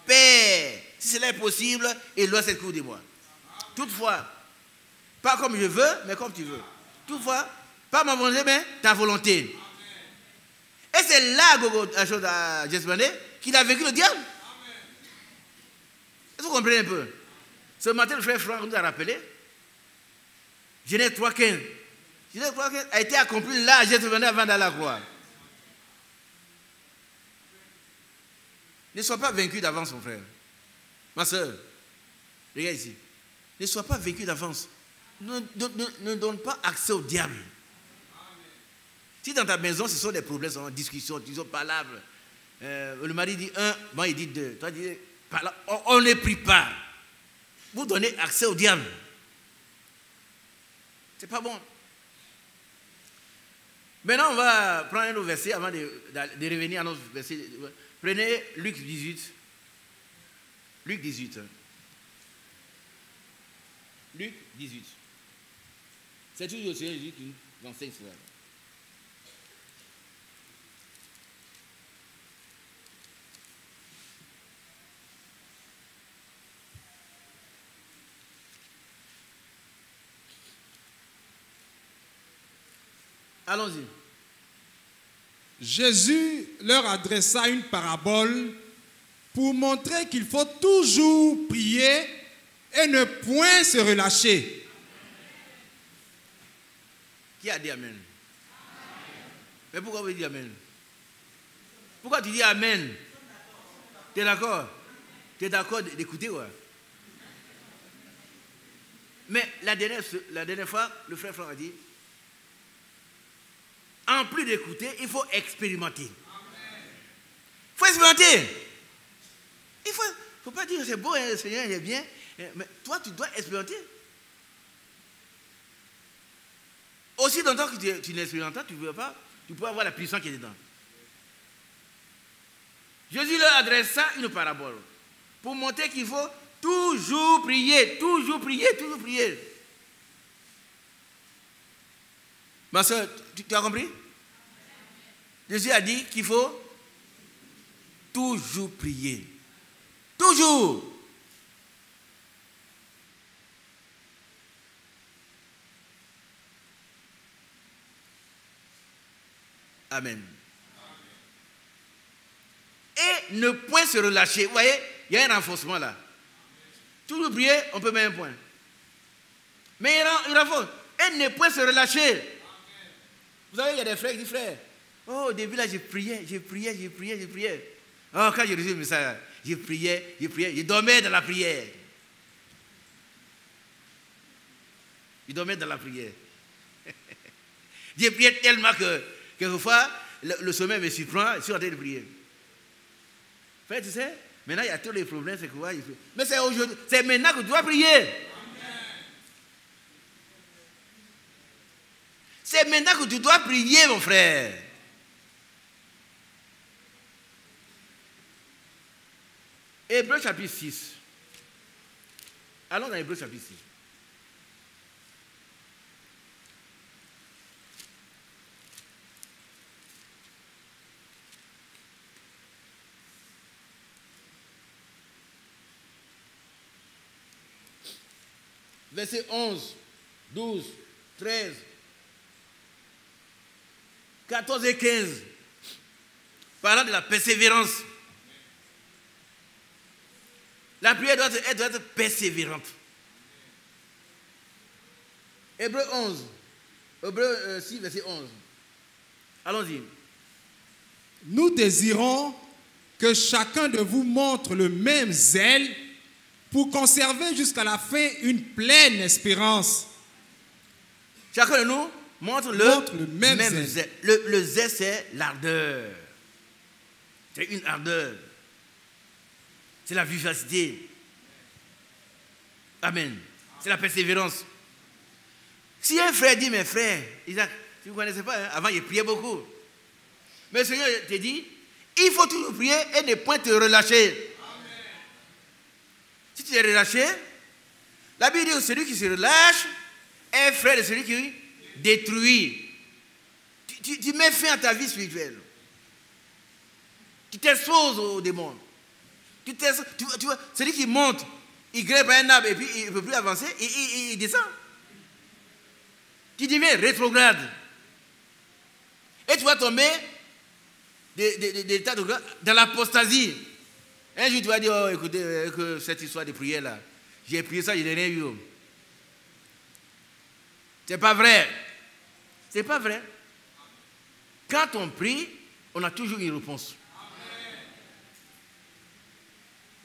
Père, si cela est possible, éloigne cette coupe de moi. Toutefois, pas comme je veux, mais comme tu veux. Toutefois, pas ma volonté, mais ta volonté. Et c'est là, la chose à Gethsemane, qu'il a vécu le diable. Est-ce que vous comprenez un peu? Ce matin, le frère Franck nous a rappelé, Genèse 3,15. Genèse 3,15 a été accompli là à Gethsemane avant d'aller à la croix. Ne sois pas vaincu d'avance, mon frère. Ma soeur, regarde ici. Ne sois pas vaincu d'avance. Ne donne pas accès au diable. Si dans ta maison, ce sont des problèmes, ce sont des discussions, ce sont palabres. Le mari dit 1, moi il dit 2. Toi, tu dis, on ne prie pas. Vous donnez accès au diable. C'est pas bon. Maintenant, on va prendre un autre verset avant de revenir à notre verset. Prenez Luc 18. Luc 18. Luc 18. C'est toujours le Seigneur Jésus qui nous enseigne cela. Allons-y. Jésus leur adressa une parabole pour montrer qu'il faut toujours prier et ne point se relâcher. Qui a dit Amen? Mais pourquoi vous dites Amen? Pourquoi tu dis Amen? Tu es d'accord? Tu es d'accord d'écouter, ouais? Mais la dernière fois, le frère Franck a dit, en plus d'écouter, il faut expérimenter. Il faut expérimenter. Il faut pas dire c'est beau, hein, le Seigneur il est bien, mais toi tu dois expérimenter. Aussi longtemps que tu n'expérimentes pas, tu peux avoir la puissance qui est dedans. Jésus leur adressa une parabole pour montrer qu'il faut toujours prier, toujours prier, toujours prier. Ma soeur, tu as compris? Jésus a dit qu'il faut toujours prier. Toujours. Amen. Et ne point se relâcher. Vous voyez, il y a un renforcement là. Toujours prier, on peut mettre un point. Mais il renforce. Et ne point se relâcher. Vous savez, il y a des frères qui disent, frère, oh, au début là, j'ai prié. Oh, quand j'ai reçu le message, j'ai prié, je dormais dans la prière. Je dormais dans la prière. J'ai prié tellement que, quelquefois, le sommeil me surprend, je suis en train de prier. Frère, tu sais, maintenant il y a tous les problèmes, c'est quoi? Mais c'est aujourd'hui, c'est maintenant que tu dois prier. C'est maintenant que tu dois prier, mon frère. Hébreux chapitre 6. Allons dans Hébreux chapitre 6. Versets 11, 12, 13, 14 et 15. Parlant de la persévérance. La prière doit être persévérante. Hébreux 11. Hébreux 6, verset 11. Allons-y. Nous désirons que chacun de vous montre le même zèle pour conserver jusqu'à la fin une pleine espérance. Chacun de nous montre le même zèle. Le zèle, c'est l'ardeur. C'est une ardeur. C'est la vivacité. Amen. C'est la persévérance. Si un frère dit, mes frères, Isaac, si vous ne connaissez pas, hein, avant il priait beaucoup. Mais le Seigneur te dit, il faut toujours prier et ne point te relâcher. Amen. Si tu es relâché, la Bible dit que celui qui se relâche est frère de celui qui détruit. Tu mets fin à ta vie spirituelle. Tu t'exposes aux démons. Tu vois, celui qui monte, il grimpe à un arbre et puis il ne peut plus avancer, il descend. Tu deviens rétrograde. Et tu vas tomber dans l'apostasie. Un jour, tu vas dire, oh, écoutez, que cette histoire de prière là, j'ai prié ça, je n'ai rien eu. C'est pas vrai. C'est pas vrai. Quand on prie, on a toujours une réponse.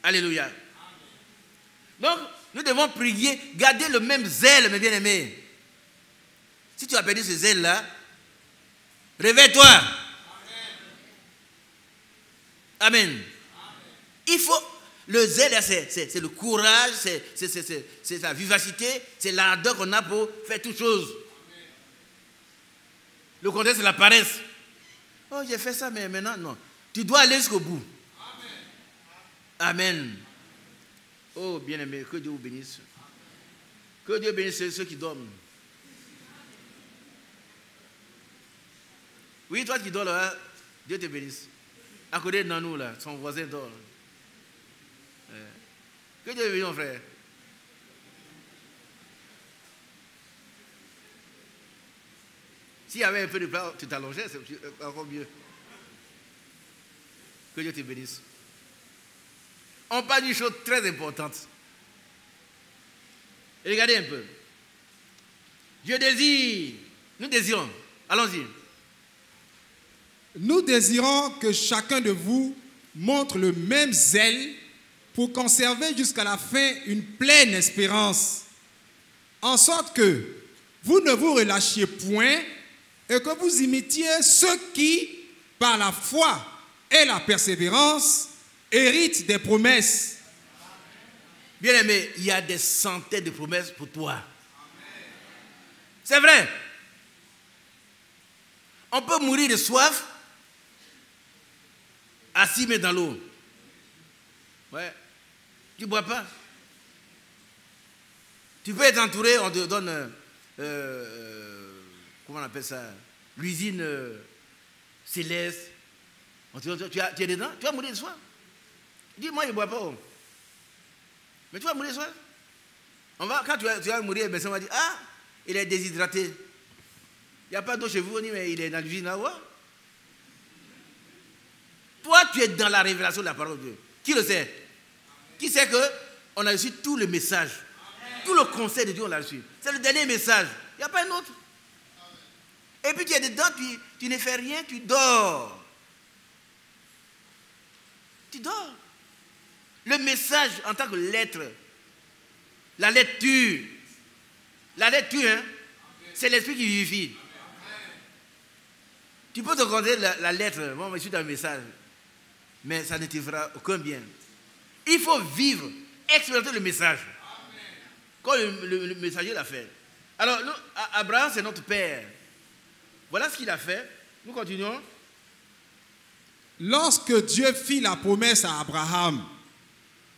Alléluia. Amen. Donc, nous devons prier, garder le même zèle, mes bien-aimés. Si tu as perdu ce zèle-là, réveille-toi. Amen. Amen. Amen. Il faut, le zèle, c'est le courage, c'est la vivacité, c'est l'ardeur qu'on a pour faire toutes choses. Amen. Le contraire, c'est la paresse. Oh, j'ai fait ça, mais maintenant, non. Tu dois aller jusqu'au bout. Amen. Oh, bien-aimé, que Dieu vous bénisse. Que Dieu bénisse ceux qui dorment. Oui, toi qui dors là, Dieu te bénisse. À côté de Nanou, là, son voisin dort. Que Dieu te bénisse, mon frère. S'il y avait un peu de place, tu t'allongeais, c'est encore mieux. Que Dieu te bénisse. On parle d'une chose très importante. Et regardez un peu. Je désire, nous désirons, allons-y. Nous désirons que chacun de vous montre le même zèle pour conserver jusqu'à la fin une pleine espérance, en sorte que vous ne vous relâchiez point et que vous imitiez ceux qui, par la foi et la persévérance, héritent des promesses. Bien-aimé, il y a des centaines de promesses pour toi. C'est vrai. On peut mourir de soif assis mais dans l'eau. Ouais. Tu ne bois pas. Tu peux être entouré, on te donne, comment on appelle ça, l'usine céleste. Tu es dedans, tu vas mourir de soif. Dis-moi, je ne bois pas. Oh. Mais tu vas mourir de soif. Quand tu vas mourir, ben, on va dire, ah, il est déshydraté. Il n'y a pas d'eau chez vous, on dit, mais il est dans l'usine là-haut. Toi, tu es dans la révélation de la parole de Dieu. Qui le sait? Qui sait qu'on a reçu tout le message? Tout le conseil de Dieu, on l'a reçu. C'est le dernier message. Il n'y a pas un autre. Et puis tu es dedans, tu ne fais rien, tu dors. Tu dors. Le message en tant que lettre, la lettre tue. La lettre tue, hein? C'est l'esprit qui vivifie. Tu peux te compter la lettre, bon, je suis dans le message, mais ça ne te fera aucun bien. Il faut vivre, expérimenter le message. Comme le messager l'a fait. Alors, nous, Abraham, c'est notre père. Voilà ce qu'il a fait. Nous continuons. Lorsque Dieu fit la promesse à Abraham,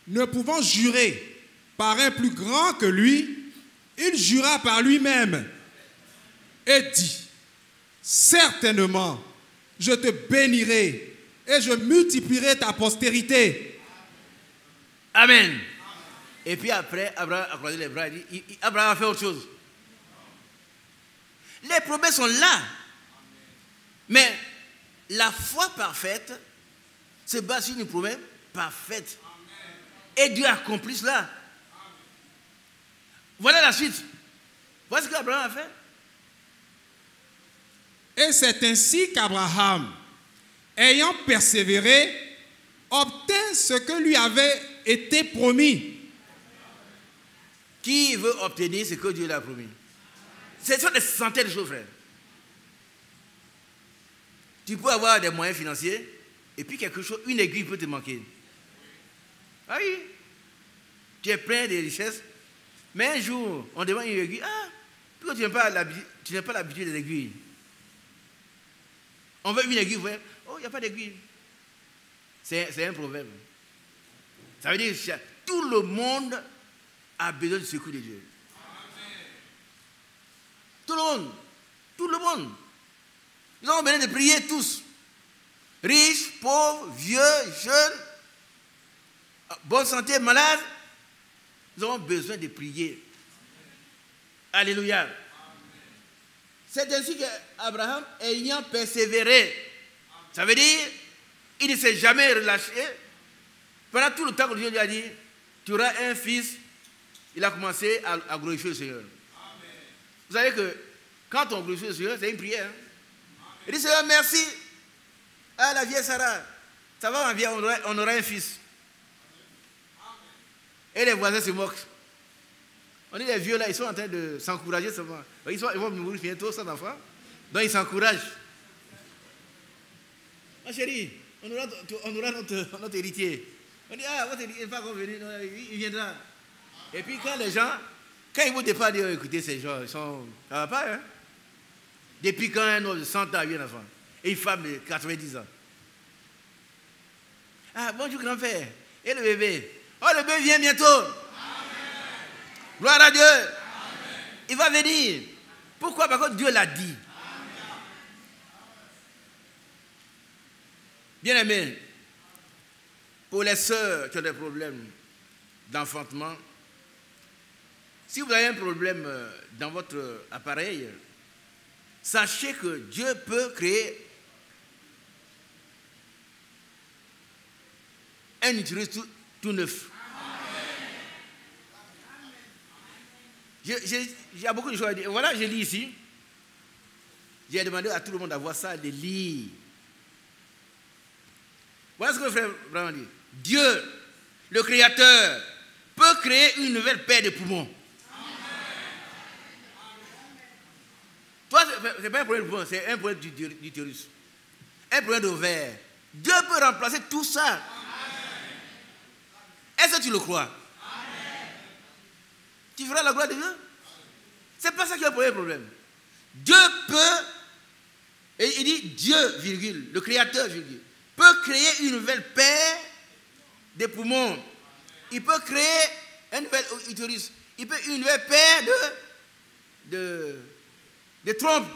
ne pouvant jurer par un plus grand que lui, il jura par lui-même et dit, certainement, je te bénirai et je multiplierai ta postérité. Amen. Et puis après, Abraham a croisé les bras et dit, Abraham a fait autre chose. Les promesses sont là. Mais la foi parfaite se base sur une promesse parfaite. Et Dieu accomplit cela. Voilà la suite. Voilà ce qu'Abraham a fait. Et c'est ainsi qu'Abraham, ayant persévéré, obtint ce que lui avait été promis. Qui veut obtenir ce que Dieu lui a promis? Ce sont des centaines de choses, frère. Tu peux avoir des moyens financiers et puis quelque chose, une aiguille peut te manquer. Ah oui. Tu es plein de richesses, mais un jour, on demande une aiguille. Ah, pourquoi tu n'as pas l'habitude des aiguilles? On veut une aiguille, oh, il n'y a pas d'aiguille. C'est un proverbe. Ça veut dire que tout le monde a besoin du secours de Dieu. Tout le monde. Tout le monde. Nous avons besoin de prier tous. Riches, pauvres, vieux, jeunes, bonne santé, malades. Nous avons besoin de prier. Alléluia. C'est ainsi qu'Abraham, ayant persévéré, ça veut dire, il ne s'est jamais relâché. Pendant tout le temps que Dieu lui a dit, tu auras un fils, il a commencé à glorifier le Seigneur. Amen. Vous savez que quand on glorifie le Seigneur, c'est une prière. Hein? Il dit, Seigneur, merci. Ah, la vieille Sarah, ça va ma vieille, on aura un fils. Amen. Et les voisins se moquent. On dit, les vieux là, ils sont en train de s'encourager seulement. Ils vont mourir bientôt sans enfant. Donc ils s'encouragent. Ma chérie, on aura notre héritier. On dit, ah, votre héritier n'est pas encore venu, il viendra. Et puis quand les gens, quand ils vont départ dire, écoutez, ces gens, ils sont, ça va pas, hein? Depuis quand un homme de 100 ans a eu un enfant, et une femme de 90 ans. Ah, bonjour grand-père. Et le bébé? Oh, le bébé vient bientôt. Amen. Gloire à Dieu. Amen. Il va venir. Pourquoi? Parce que Dieu l'a dit. Amen. Bien aimé, pour les sœurs qui ont des problèmes d'enfantement, si vous avez un problème dans votre appareil, sachez que Dieu peut créer un utérus tout neuf. J'ai beaucoup de choses à dire. Voilà, je lis ici. J'ai demandé à tout le monde d'avoir ça, de lire. Voilà ce que le frère vraiment dit. Dieu, le Créateur, peut créer une nouvelle paire de poumons. Toi, ce n'est pas un problème de poumon, c'est un problème d'utérus. Un problème d'ovaire. Dieu peut remplacer tout ça. Est-ce que tu le crois? Tu feras la gloire de Dieu? C'est pas ça qui est le problème. Dieu peut, et il dit Dieu, virgule, le Créateur, virgule, peut créer une nouvelle paire de poumons. Il peut créer un nouvel utérus. Il peut une nouvelle paire de trompes.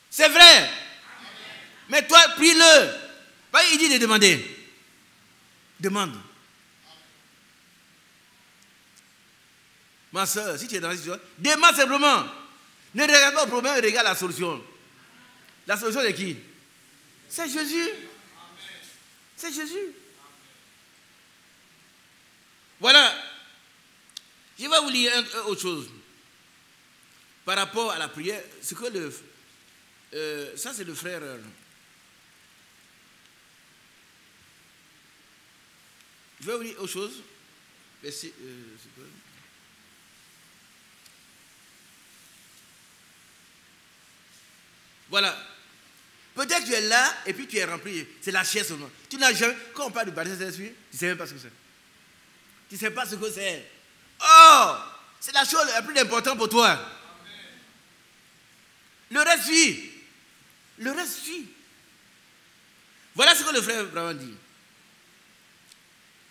C'est vrai. Mais toi, prie-le. Il dit de demander. Demande. Ma soeur, si tu es dans la situation, demande simplement. Ne regarde pas le problème, regarde la solution. La solution est qui? C'est Jésus. C'est Jésus. Voilà. Je vais vous lire autre chose. Par rapport à la prière, ce que ça c'est le frère. Je vais vous dire autre chose. Voilà. Peut-être que tu es là et puis tu es rempli. C'est la chair seulement. Tu n'as jamais. Quand on parle du baptême de l'Esprit, tu ne sais même pas ce que c'est. Tu ne sais pas ce que c'est. Oh! C'est la chose la plus importante pour toi. Le reste suit. Le reste suit. Voilà ce que le frère vraiment dit.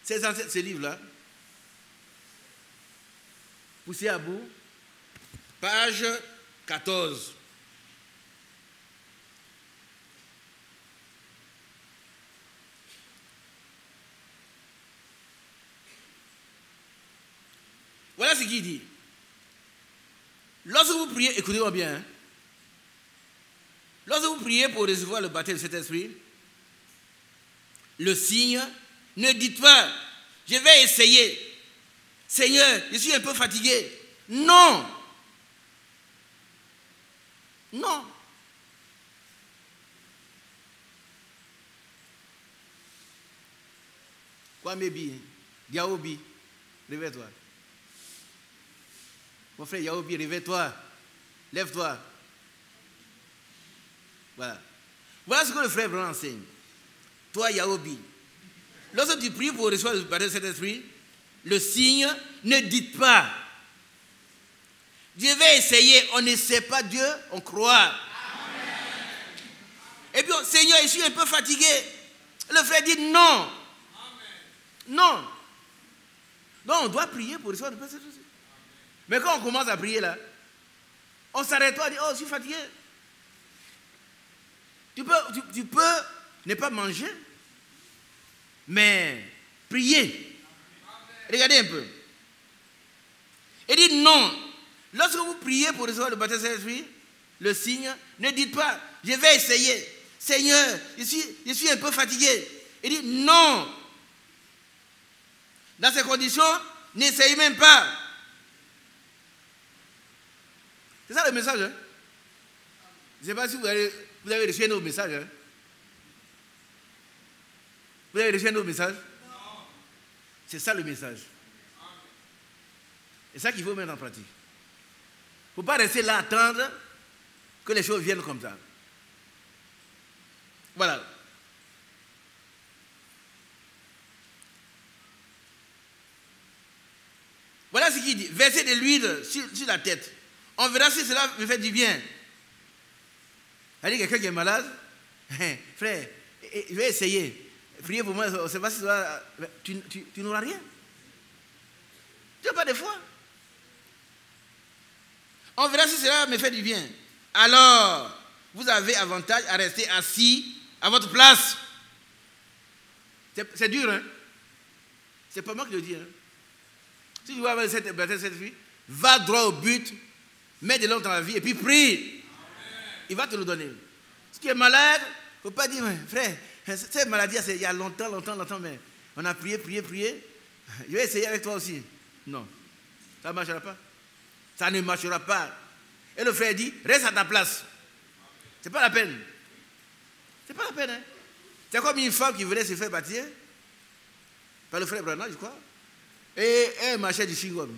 Ces livres-là, poussez à bout, page 14. Voilà ce qu'il dit. Lorsque vous priez, écoutez-moi bien, hein, lorsque vous priez pour recevoir le baptême de cet esprit, le signe, ne dites pas, je vais essayer. Seigneur, je suis un peu fatigué. Non. Non. Kwamebi, Yaobi, réveille-toi. Mon frère Yaobi, réveille-toi. Lève-toi. Voilà. Voilà ce que le frère vraiment enseigne. Toi, Yaobi, lorsque tu pries pour recevoir le baptême de cet esprit, le signe, ne dites pas. Dieu va essayer, on ne sait pas Dieu, on croit. Amen. Et puis, Seigneur, je suis un peu fatigué. Le frère dit non. Amen. Non. Donc, on doit prier pour recevoir le baptême de cet esprit. Mais quand on commence à prier là, on s'arrête pas, on dit, oh, je suis fatigué. Tu peux ne pas manger, mais prier. Regardez un peu. Il dit non. Lorsque vous priez pour recevoir le baptême de l'Esprit, le signe, ne dites pas, je vais essayer. Seigneur, je suis un peu fatigué. Il dit non. Dans ces conditions, n'essayez même pas. C'est ça le message. Hein? Je ne sais pas si vous avez reçu un autre message. Hein? Vous avez reçu un autre message? Non. C'est ça le message. C'est ça qu'il faut mettre en pratique. Il ne faut pas rester là à attendre que les choses viennent comme ça. Voilà. Voilà ce qu'il dit. Verser de l'huile sur la tête. On verra si cela me fait du bien. C'est-à-dire quelqu'un qui est malade, frère, je vais essayer. Priez pour moi, on ne sait pas si tu n'auras rien. Tu n'as pas de foi. On verra si cela me fait du bien. Alors, vous avez avantage à rester assis à votre place. C'est dur, hein? C'est pas moi qui le dis, hein? Si tu veux avoir cette vie, va droit au but, mets de l'ordre dans la vie et puis prie. Il va te le donner. Ce qui est malade, il ne faut pas dire, frère, cette maladie, c'est il y a longtemps, mais on a prié. Je vais essayer avec toi aussi. Non, ça ne marchera pas. Ça ne marchera pas. Et le frère dit, reste à ta place. Ce n'est pas la peine. Ce n'est pas la peine. Hein? C'est comme une femme qui voulait se faire baptiser par le frère Branham, je crois. Et elle marchait du chewing-gum.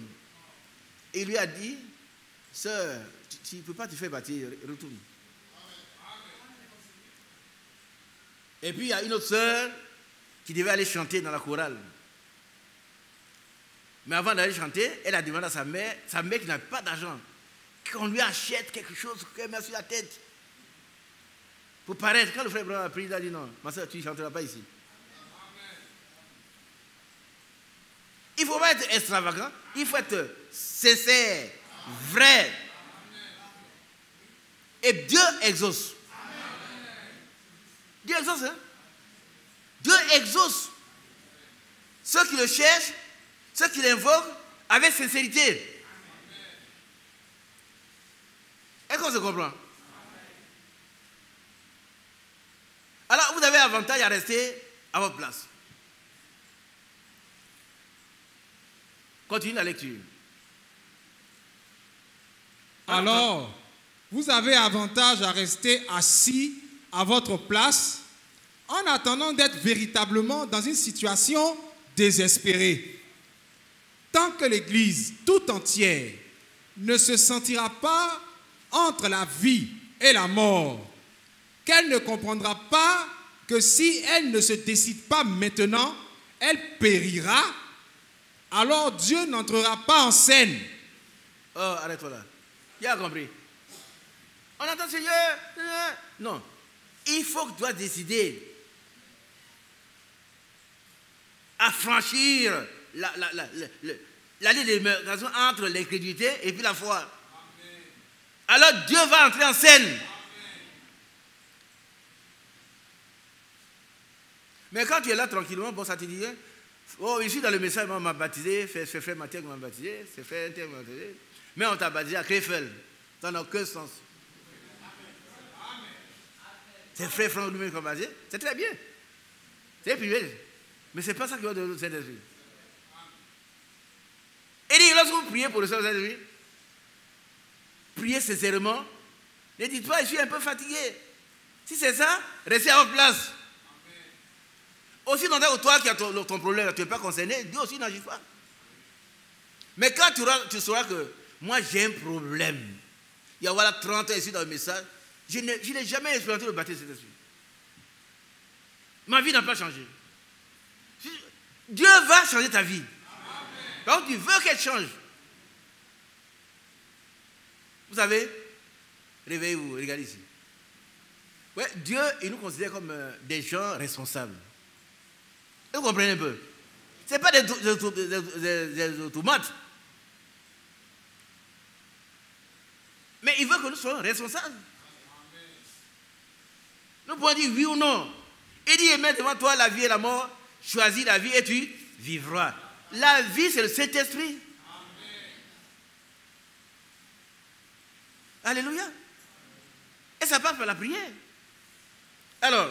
Il lui a dit, sœur, tu ne peux pas te faire baptiser, retourne. Et puis il y a une autre sœur qui devait aller chanter dans la chorale. Mais avant d'aller chanter, elle a demandé à sa mère qui n'a pas d'argent, qu'on lui achète quelque chose qu'elle met sur la tête. Pour paraître, quand le frère Branham a pris, il a dit non, ma soeur, tu ne chanteras pas ici. Il ne faut pas être extravagant, il faut être sincère, vrai. Et Dieu exauce. Dieu exauce, hein? Dieu exauce. Ceux qui le cherchent, ceux qui l'invoquent avec sincérité. Est-ce qu'on se comprend? Alors, vous avez avantage à rester à votre place. Continue la lecture. Alors, vous avez avantage à rester assis à votre place en attendant d'être véritablement dans une situation désespérée. Tant que l'Église tout entière ne se sentira pas entre la vie et la mort, qu'elle ne comprendra pas que si elle ne se décide pas maintenant, elle périra, alors Dieu n'entrera pas en scène. Oh, arrête-toi là. Qui a compris? On entend Seigneur. Non. Il faut que tu dois décider à franchir la ligne de démarcation entre l'incrédulité et puis la foi. Amen. Alors Dieu va entrer en scène. Amen. Mais quand tu es là tranquillement, bon, ça te dit, oh, ici dans le message, on m'a baptisé, c'est frère Mathieu qui m'a baptisé, c'est frère Inter qui m'a baptisé, mais on t'a baptisé à Krefeld. Ça n'a aucun sens. C'est frère Franck lui-même qui m'a baptisé, c'est très bien. C'est privé. Mais ce n'est pas ça qui va donner le Saint-Esprit. Et dit, lorsque vous priez pour le Saint-Esprit, priez sincèrement. Ne dites pas, je suis un peu fatigué. Si c'est ça, restez à votre place. Amen. Aussi longtemps que toi qui as ton problème, tu n'es pas concerné, Dieu aussi n'agit pas. Mais quand tu sauras que moi j'ai un problème, il y a voilà 30 ans ici dans le message, je n'ai jamais expérimenté le baptême de Saint-Esprit. Ma vie n'a pas changé. Dieu va changer ta vie. Par contre, tu veux qu'elle change. Vous savez, réveillez-vous, regardez ici. Ouais, Dieu, il nous considère comme des gens responsables. Vous comprenez un peu? Ce n'est pas des automates. Mais il veut que nous soyons responsables. Nous pouvons dire oui ou non. Il dit, mets devant toi la vie et la mort. Choisis la vie et tu vivras. La vie, c'est le Saint-Esprit. Alléluia. Et ça passe par la prière. Alors,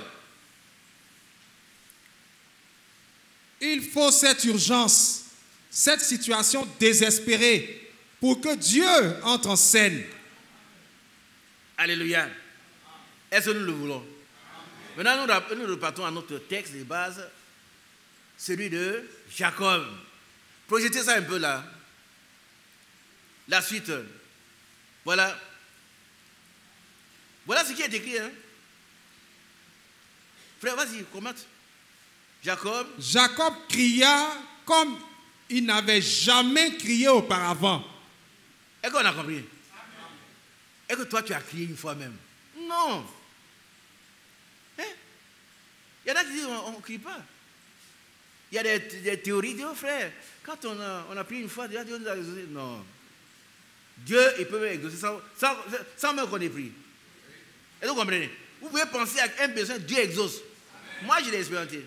il faut cette urgence, cette situation désespérée pour que Dieu entre en scène. Alléluia. Est-ce que nous le voulons? Maintenant, nous repartons à notre texte de base, celui de Jacob. Projetez ça un peu là. La suite. Voilà. Voilà ce qui est écrit. Hein? Frère, vas-y, commente. Jacob cria comme il n'avait jamais crié auparavant. Est-ce qu'on a compris? Est-ce que toi tu as crié une fois même? Non. Hein? Il y en a qui disent on ne crie pas. Il y a des théories, oh frère, quand on a prié une fois, Dieu nous a exaucé. Non. Dieu, il peut exaucer sans même qu'on ait prié. Est-ce que vous comprenez? Vous pouvez penser à un besoin, Dieu exauce. Amen. Moi, je l'ai expérimenté.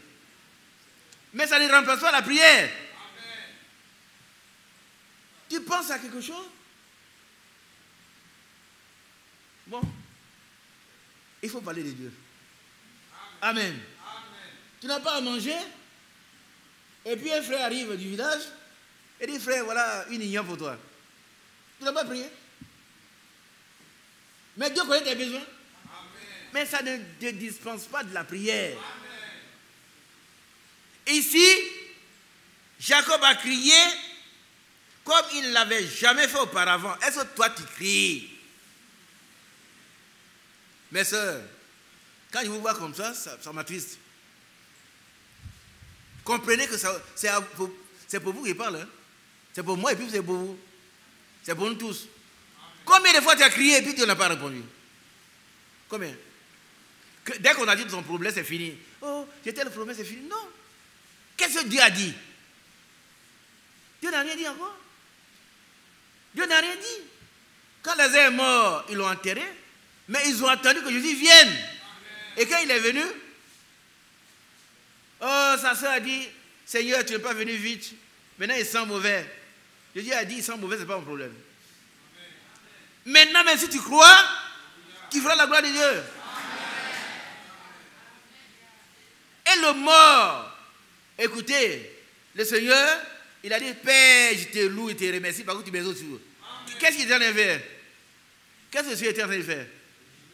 Mais ça ne remplace pas la prière. Amen. Tu penses à quelque chose? Bon, il faut parler de Dieu. Amen. Amen. Tu n'as pas à manger, et puis un frère arrive du village et dit, frère, voilà une ignorance pour toi. Tu n'as pas prié. Mais Dieu connaît tes besoins. Amen. Mais ça ne te dispense pas de la prière. Amen. Ici, Jacob a crié comme il ne l'avait jamais fait auparavant. Est-ce que toi tu cries? Mes soeurs, quand je vous vois comme ça m'attriste. Comprenez que c'est pour vous qu'il parle. Hein? C'est pour moi et puis c'est pour vous. C'est pour nous tous. Combien de fois tu as crié et puis tu n'as pas répondu? Combien? Dès qu'on a dit que son problème c'est fini. Oh, j'étais le problème c'est fini. Non. Qu'est-ce que Dieu a dit? Dieu n'a rien dit encore. Dieu n'a rien dit. Quand Lazare est mort, ils l'ont enterré. Mais ils ont attendu que Jésus vienne. Amen. Et quand il est venu, oh, sa soeur a dit, Seigneur, tu n'es pas venu vite. Maintenant, il sent mauvais. Jésus a dit, il sent mauvais, ce n'est pas mon problème. Amen. Maintenant, même si tu crois, tu feras la gloire de Dieu. Amen. Et le mort, écoutez, le Seigneur, il a dit, Père, je te loue et te remercie parce que tu m'exauces. Qu'est-ce qu'il était en train de faire? Qu'est-ce que le Seigneur était en train de faire?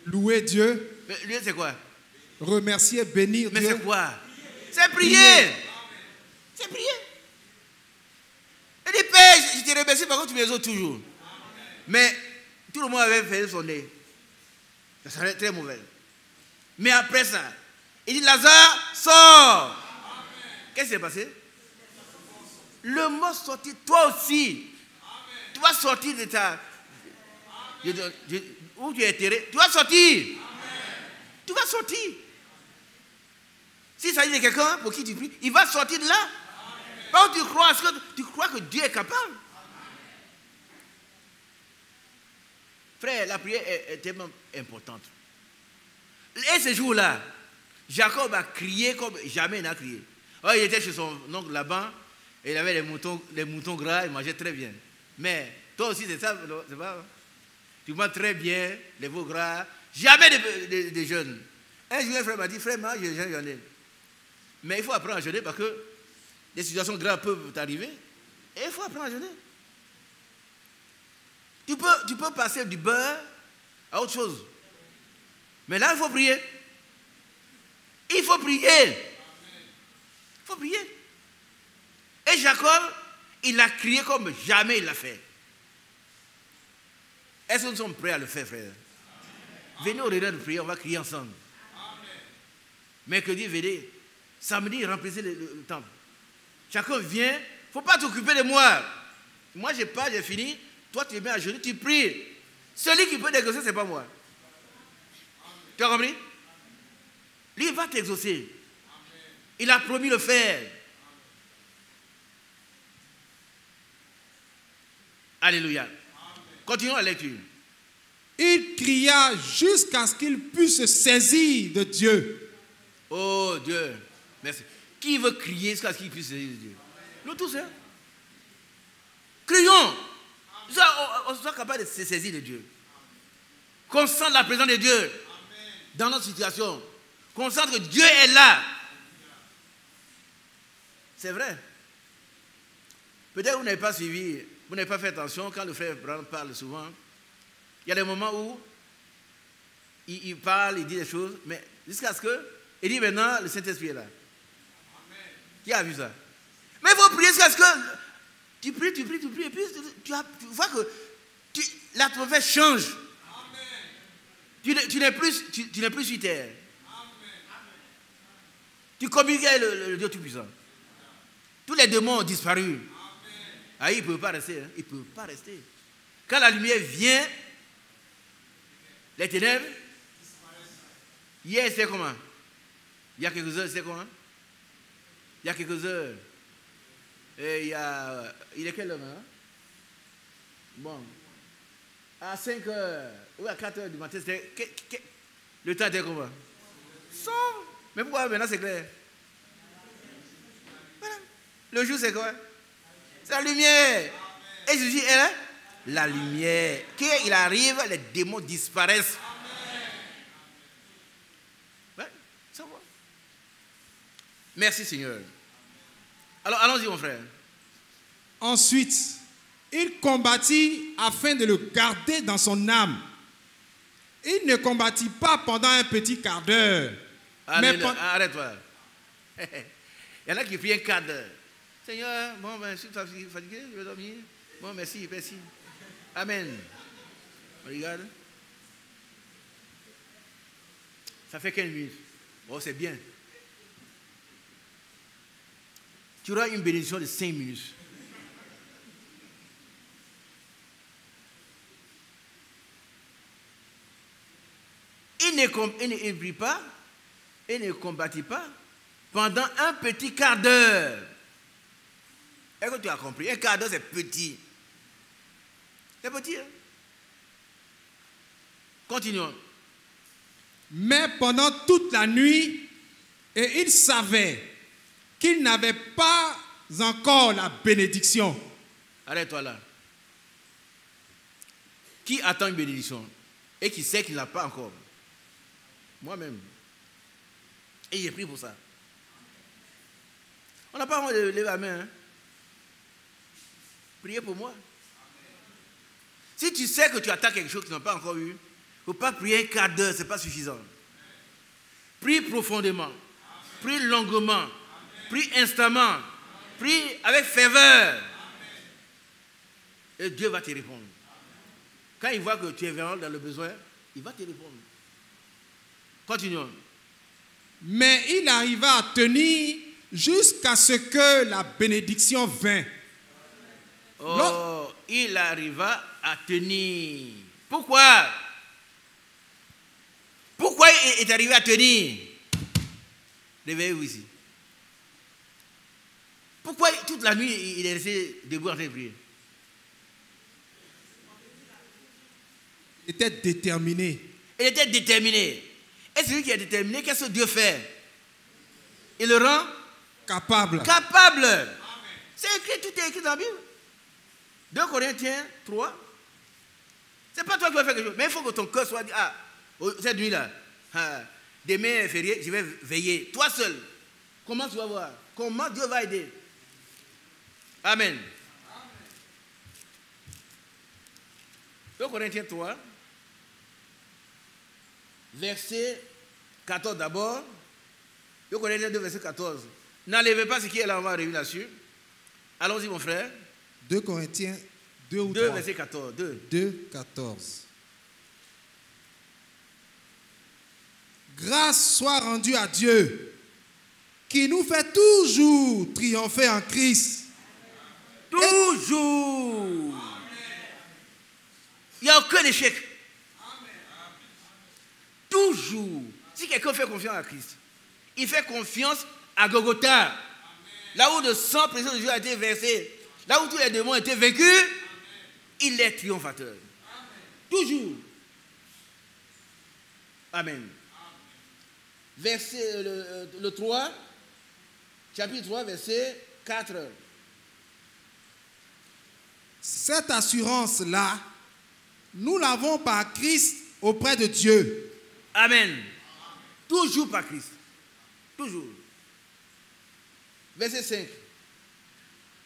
Louer Dieu. Lui, c'est quoi? Remercier, bénir mais Dieu. Mais c'est quoi? C'est prier. C'est prier. Il dit, Père, je te remercie parce que tu m'exauces toujours. Amen. Mais tout le monde avait fait son nez. Ça serait très mauvais. Mais après ça, il dit, Lazare, sors. Qu'est-ce qui s'est passé? Le mot sorti, toi aussi. Amen. Tu vas sortir de ta... où tu es enterré, tu vas sortir. Amen. Tu vas sortir. S'il s'agit de quelqu'un pour qui tu pries, il va sortir de là. Parce que tu crois que Dieu est capable. Amen. Frère, la prière est tellement importante. Et ce jour-là, Jacob a crié comme jamais il n'a crié. Alors, il était chez son oncle là-bas, et il avait des moutons gras, il mangeait très bien. Mais toi aussi, c'est ça, c'est pas... Tu manges très bien, les veaux gras, jamais de jeûne. Un jour, un frère m'a dit, frère, moi, je jeûne. Mais il faut apprendre à jeûner parce que des situations graves peuvent t'arriver. Et il faut apprendre à jeûner. Tu peux passer du beurre à autre chose. Mais là, il faut prier. Il faut prier. Il faut prier. Et Jacob, il a crié comme jamais il l'a fait. Est-ce que nous sommes prêts à le faire, frère? Amen. Venez au réunion de prière, on va crier ensemble. Amen. Mercredi, venez. Samedi, remplissez le temple. Chacun vient. Il ne faut pas t'occuper de moi. Moi, j'ai pas, j'ai fini. Toi, tu es bien à genoux, tu pries. Celui qui peut t'exaucer, ce n'est pas moi. Amen. Tu as compris? Lui, il va t'exaucer. Amen. Il a promis de le faire. Amen. Alléluia. Continuons la lecture. Il cria jusqu'à ce qu'il puisse se saisir de Dieu. Oh Dieu, merci. Qui veut crier jusqu'à ce qu'il puisse se saisir de Dieu? Nous tous, hein? Crions. On soit capable de se saisir de Dieu. Qu'on sente la présence de Dieu dans notre situation. Qu'on sente que Dieu est là. C'est vrai. Peut-être que vous n'avez pas suivi. Vous n'avez pas fait attention, quand le frère Branham parle souvent, il y a des moments où il parle, il dit des choses, mais jusqu'à ce que, il dit maintenant, le Saint-Esprit est là. Amen. Qui a vu ça? Mais il faut prier jusqu'à ce que, tu pries, et puis tu vois que l'atmosphère change. Amen. Tu n'es plus sur terre. Amen. Tu communiques avec le Dieu Tout-Puissant. Tous les démons ont disparu. Ah, il ne peut pas rester. Hein? Il ne peut pas rester. Quand la lumière vient, les ténèbres, hier c'était comment? Il y a quelques heures, c'était comment? Il y a quelques heures. Et il est quelle heure? Hein? Bon. À 5 heures ou à 4 heures du matin, c'était... Le temps était comment? Sombre. Mais pourquoi maintenant c'est clair? Voilà. Le jour c'est quoi? C'est la lumière. Et Jésus est la lumière. Quand il arrive, les démons disparaissent. Ouais, ça va. Merci Seigneur. Alors allons-y mon frère. Ensuite, il combattit afin de le garder dans son âme. Il ne combattit pas pendant un petit quart d'heure. Arrête-toi. Il y en a qui prient un quart d'heure. Seigneur, bon, ben, je suis fatigué, je vais dormir. Bon, merci, merci. Amen. Regarde. Ça fait 15 minutes. Oh, c'est bien. Tu auras une bénédiction de 5 minutes. Il ne prie pas, il ne combattit pas pendant un petit quart d'heure. Est-ce que tu as compris? Un quart d'heure, c'est petit. C'est petit, hein? Continuons. Mais pendant toute la nuit, et il savait qu'il n'avait pas encore la bénédiction. Arrête-toi là. Qui attend une bénédiction et qui sait qu'il n'a pas encore? Moi-même. Et j'ai pris pour ça. On n'a pas envie de lever la main. Hein? Priez pour moi. Si tu sais que tu attends quelque chose que tu n'as pas encore eu, il ne faut pas prier un quart d'heure, ce n'est pas suffisant. Prie profondément. Prie longuement. Prie instamment. Prie avec ferveur. Et Dieu va te répondre. Quand il voit que tu es vraiment dans le besoin, il va te répondre. Continuons. Mais il arriva à tenir jusqu'à ce que la bénédiction vint. Oh, il arriva à tenir. Pourquoi? Pourquoi il est arrivé à tenir? Réveillez-vous ici. Pourquoi toute la nuit il est resté debout en train de prier? Il était déterminé. Il était déterminé. Et celui qui est déterminé, qu'est-ce que Dieu fait? Il le rend Capable. capable. C'est écrit, tout est écrit dans la Bible. 2 Corinthiens 3. C'est pas toi qui vas faire quelque chose, mais il faut que ton cœur soit dit, ah, cette nuit-là, demain est férié, je vais veiller. Toi seul. Comment tu vas voir? Comment Dieu va aider? Amen. 2 Corinthiens 3. Verset 14 d'abord. 2 Corinthiens 2, verset 14. N'enlevez pas ce qui est là, on va revenir là-dessus. Allons-y, mon frère. 2 Corinthiens 2 ou 2, 3. verset 14. 2, 14. Grâce soit rendue à Dieu, qui nous fait toujours triompher en Christ. Toujours. Il n'y a aucun échec. Toujours. Si quelqu'un fait confiance à Christ, il fait confiance à Golgotha. Là où le sang précieux de Dieu a été versé, là où tous les démons ont été vaincus, il est triomphateur. Toujours. Amen. Verset le 3, chapitre 3, verset 4. Cette assurance-là, nous l'avons par Christ auprès de Dieu. Amen. Toujours par Christ. Toujours. Verset 5.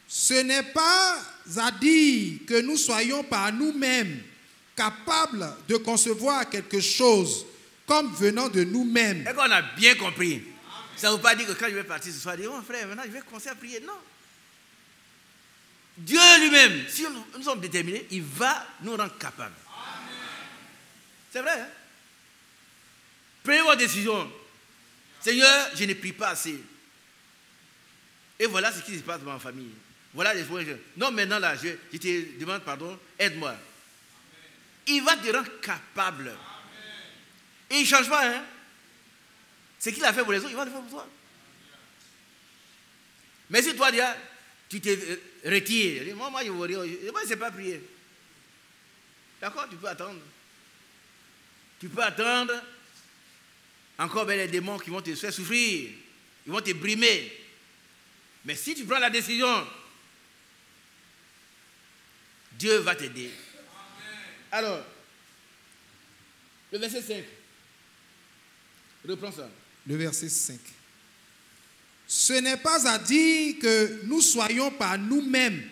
Ce n'est pas à dire que nous soyons par nous-mêmes capables de concevoir quelque chose comme venant de nous-mêmes. Et qu'on a bien compris. Ça ne veut pas dire que quand je vais partir ce soir, je dis, oh frère, maintenant je vais commencer à prier. Non. Dieu lui-même, si nous sommes déterminés, il va nous rendre capables. C'est vrai, hein? Prenez votre décision. Seigneur, je ne prie pas assez. Et voilà ce qui se passe dans ma famille. Voilà les problèmes. Non, maintenant là, je te demande pardon, aide-moi. Il va te rendre capable. Et il ne change pas, hein? Ce qu'il a fait pour les autres, il va le faire pour toi. Mais si toi, déjà, tu te retires, moi, je ne sais pas prier. D'accord, tu peux attendre. Tu peux attendre Encore ben, les démons qui vont te faire souffrir. Ils vont te brimer. Mais si tu prends la décision, Dieu va t'aider. Alors, le verset 5. Reprends ça. Le verset 5. Ce n'est pas à dire que nous soyons par nous-mêmes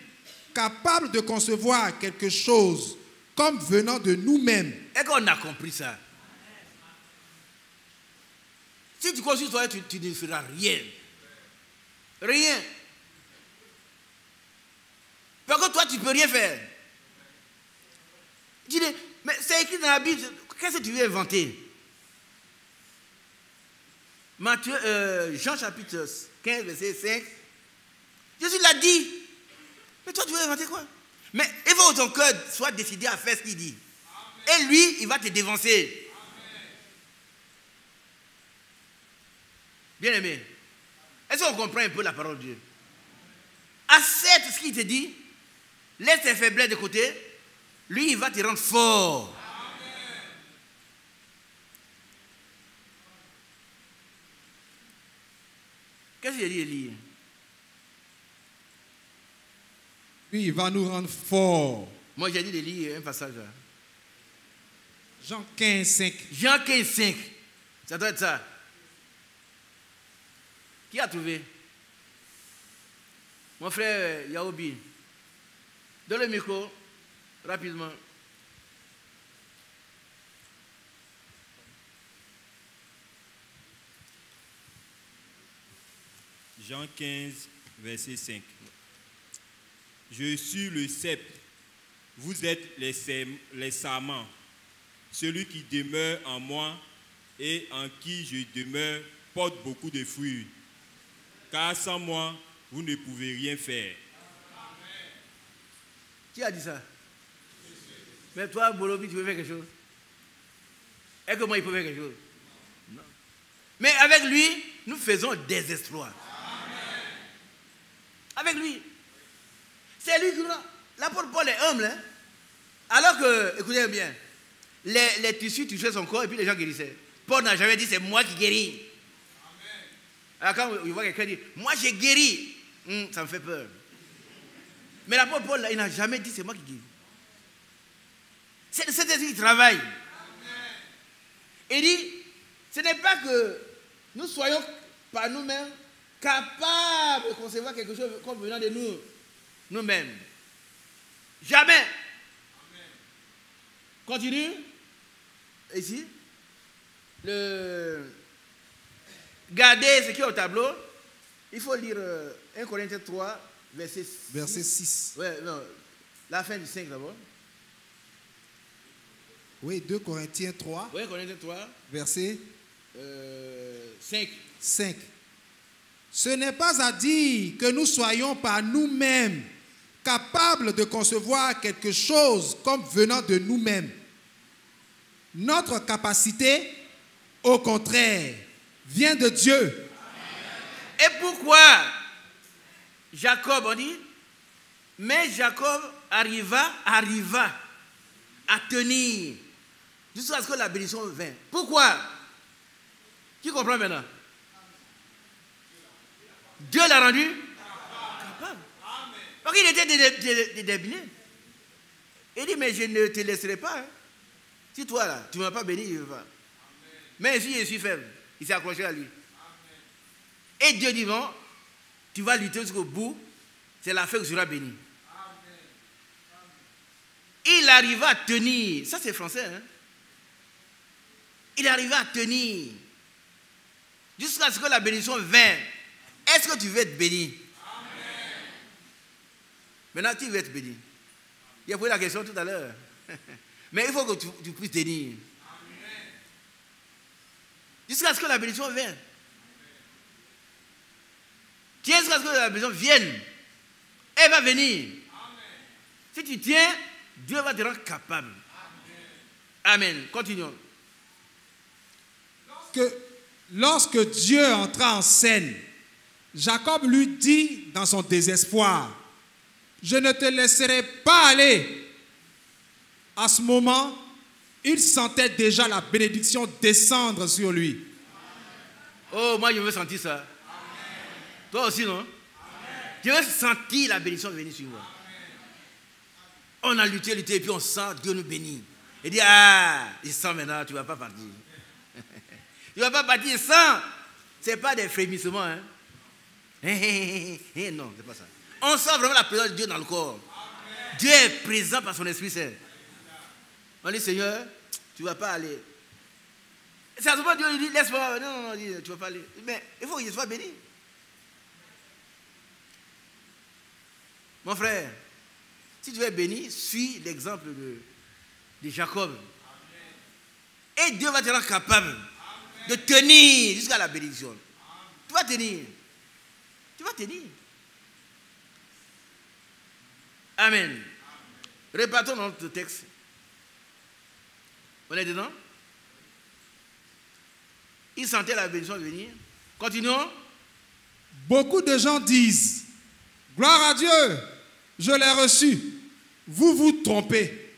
capables de concevoir quelque chose comme venant de nous-mêmes. Est-ce qu'on a compris ça? Si tu consultes toi, tu ne feras rien. Rien. Par contre, toi, tu ne peux rien faire. Tu dis, mais c'est écrit dans la Bible, qu'est-ce que tu veux inventer? Jean chapitre 15, verset 5. Jésus l'a dit. Mais toi, tu veux inventer quoi? Mais il faut que ton cœur soit décidé à faire ce qu'il dit. Amen. Et lui, il va te dévancer. Bien aimé, est-ce qu'on comprend un peu la parole de Dieu? Accepte ce qu'il te dit. Laisse tes faiblesses de côté. Lui, il va te rendre fort. Amen. Qu'est-ce qu'il dit, Élie? Lui, il va nous rendre forts. Moi, j'ai dit de lire un passage là. Jean 15, 5. Jean 15, 5. Ça doit être ça. Qui a trouvé? Mon frère Yaobi. Donne le micro, rapidement. Jean 15, verset 5. Je suis le cep, vous êtes les sarments. Celui qui demeure en moi et en qui je demeure porte beaucoup de fruits. Car sans moi, vous ne pouvez rien faire. Qui a dit ça? Mais toi, Bolobi, tu veux faire quelque chose? Est-ce que moi, il peut faire quelque chose? Non. Mais avec lui, nous faisons des exploits. Amen. Avec lui. C'est lui qui nous... L'apôtre Paul est humble. Hein? Alors que, écoutez bien, les tissus touchaient son corps et puis les gens guérissaient. Paul n'a jamais dit c'est moi qui guéris. Amen. Alors quand il voit quelqu'un dire moi j'ai guéri, ça me fait peur. Mais l'apôtre Paul, là, il n'a jamais dit c'est moi qui guéris. C'est Jésus qui travaille. Amen. Il dit ce n'est pas que nous soyons par nous-mêmes capables de concevoir quelque chose comme venant de nous-mêmes. Jamais. Amen. Continue. Ici. Gardez ce qui est au tableau. Il faut lire 1 Corinthiens 3, verset 6. Ouais, non, la fin du 5 d'abord. Oui, 2 Corinthiens 3. Oui, Corinthiens 3. Verset 5. Ce n'est pas à dire que nous soyons par nous-mêmes capables de concevoir quelque chose comme venant de nous-mêmes. Notre capacité, au contraire, vient de Dieu. Et pourquoi Jacob, on dit, mais Jacob arriva à tenir jusqu'à ce que la bénédiction vint. Pourquoi? Qui comprend maintenant? Dieu l'a rendu capable. Parce qu'il était débilé. Il dit, mais je ne te laisserai pas. Hein. Si toi, là, tu ne m'as pas béni, je ne veux pas. Mais si je suis faible, il s'est accroché à lui. Amen. Et Dieu dit, non, tu vas lutter jusqu'au bout, c'est la fin que tu seras béni. Amen. Il arriva à tenir, ça c'est français, hein? Il arriva à tenir jusqu'à ce que la bénédiction vienne. Est-ce que tu veux être béni? Amen. Maintenant, tu veux être béni. Il a posé la question tout à l'heure. Mais il faut que tu puisses tenir. Amen. Jusqu'à ce que la bénédiction vienne. Tiens jusqu'à ce que la bénédiction vienne. Elle va venir. Amen. Si tu tiens, Dieu va te rendre capable. Amen. Amen. Continuons. Lorsque Dieu entra en scène, Jacob lui dit dans son désespoir, je ne te laisserai pas aller. À ce moment, il sentait déjà la bénédiction descendre sur lui. Oh, moi je veux sentir ça. Amen. Toi aussi, non? Amen. Je veux sentir la bénédiction venir sur moi. On a lutté, et puis on sent Dieu nous bénit. Il dit, ah, il sent maintenant, tu ne vas pas partir. Tu ne vas pas partir, il sent. Ce n'est pas des frémissements. Hein? Non, ce n'est pas ça. On sent vraiment la présence de Dieu dans le corps. Amen. Dieu est présent par son Esprit Saint. On dit, Seigneur, tu ne vas pas aller. C'est à ce moment Dieu dit, laisse-moi. Non, tu ne vas pas aller. Mais il faut qu'il soit béni. Mon frère, si tu veux être béni, suis l'exemple de Jacob. Amen. Et Dieu va te rendre capable. Amen. De tenir jusqu'à la bénédiction. Amen. Tu vas tenir. Tu vas tenir. Amen. Amen. Repartons dans notre texte. On est dedans? Il sentait la bénédiction venir. Continuons. Beaucoup de gens disent, gloire à Dieu, je l'ai reçu. Vous vous trompez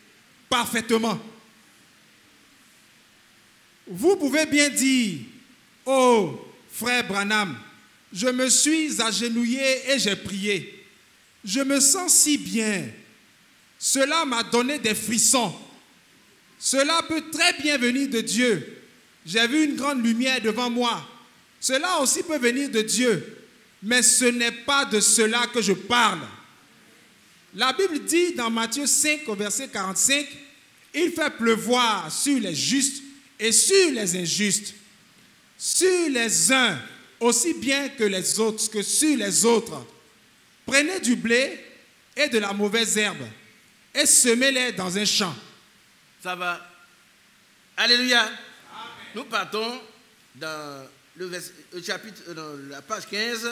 parfaitement. Vous pouvez bien dire, oh frère Branham, je me suis agenouillé et j'ai prié. Je me sens si bien. Cela m'a donné des frissons. Cela peut très bien venir de Dieu. J'ai vu une grande lumière devant moi. Cela aussi peut venir de Dieu. Mais ce n'est pas de cela que je parle. La Bible dit dans Matthieu 5, au verset 45, « Il fait pleuvoir sur les justes et sur les injustes, sur les uns aussi bien que les autres, que sur les autres. Prenez du blé et de la mauvaise herbe et semez-les dans un champ. » Ça va. Alléluia. Amen. Nous partons dans le chapitre, dans la page 15.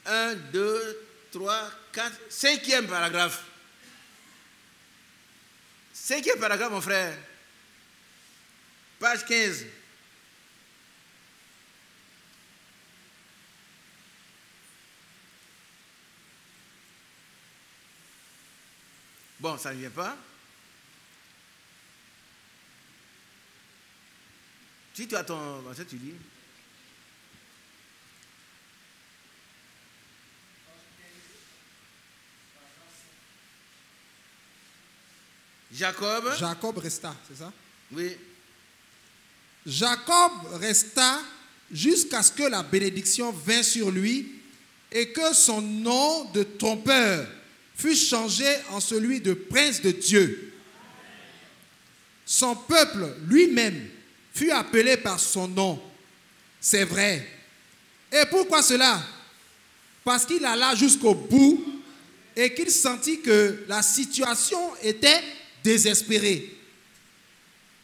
1, 2, 3, 4, 5e paragraphe. 5e paragraphe, mon frère. Page 15. Bon, ça ne vient pas. Si tu as ton... tu lis. Jacob resta, c'est ça? Oui. Jacob resta jusqu'à ce que la bénédiction vint sur lui et que son nom de trompeur fut changé en celui de prince de Dieu. Son peuple lui-même fut appelé par son nom. C'est vrai. Et pourquoi cela? Parce qu'il alla jusqu'au bout et qu'il sentit que la situation était désespérée.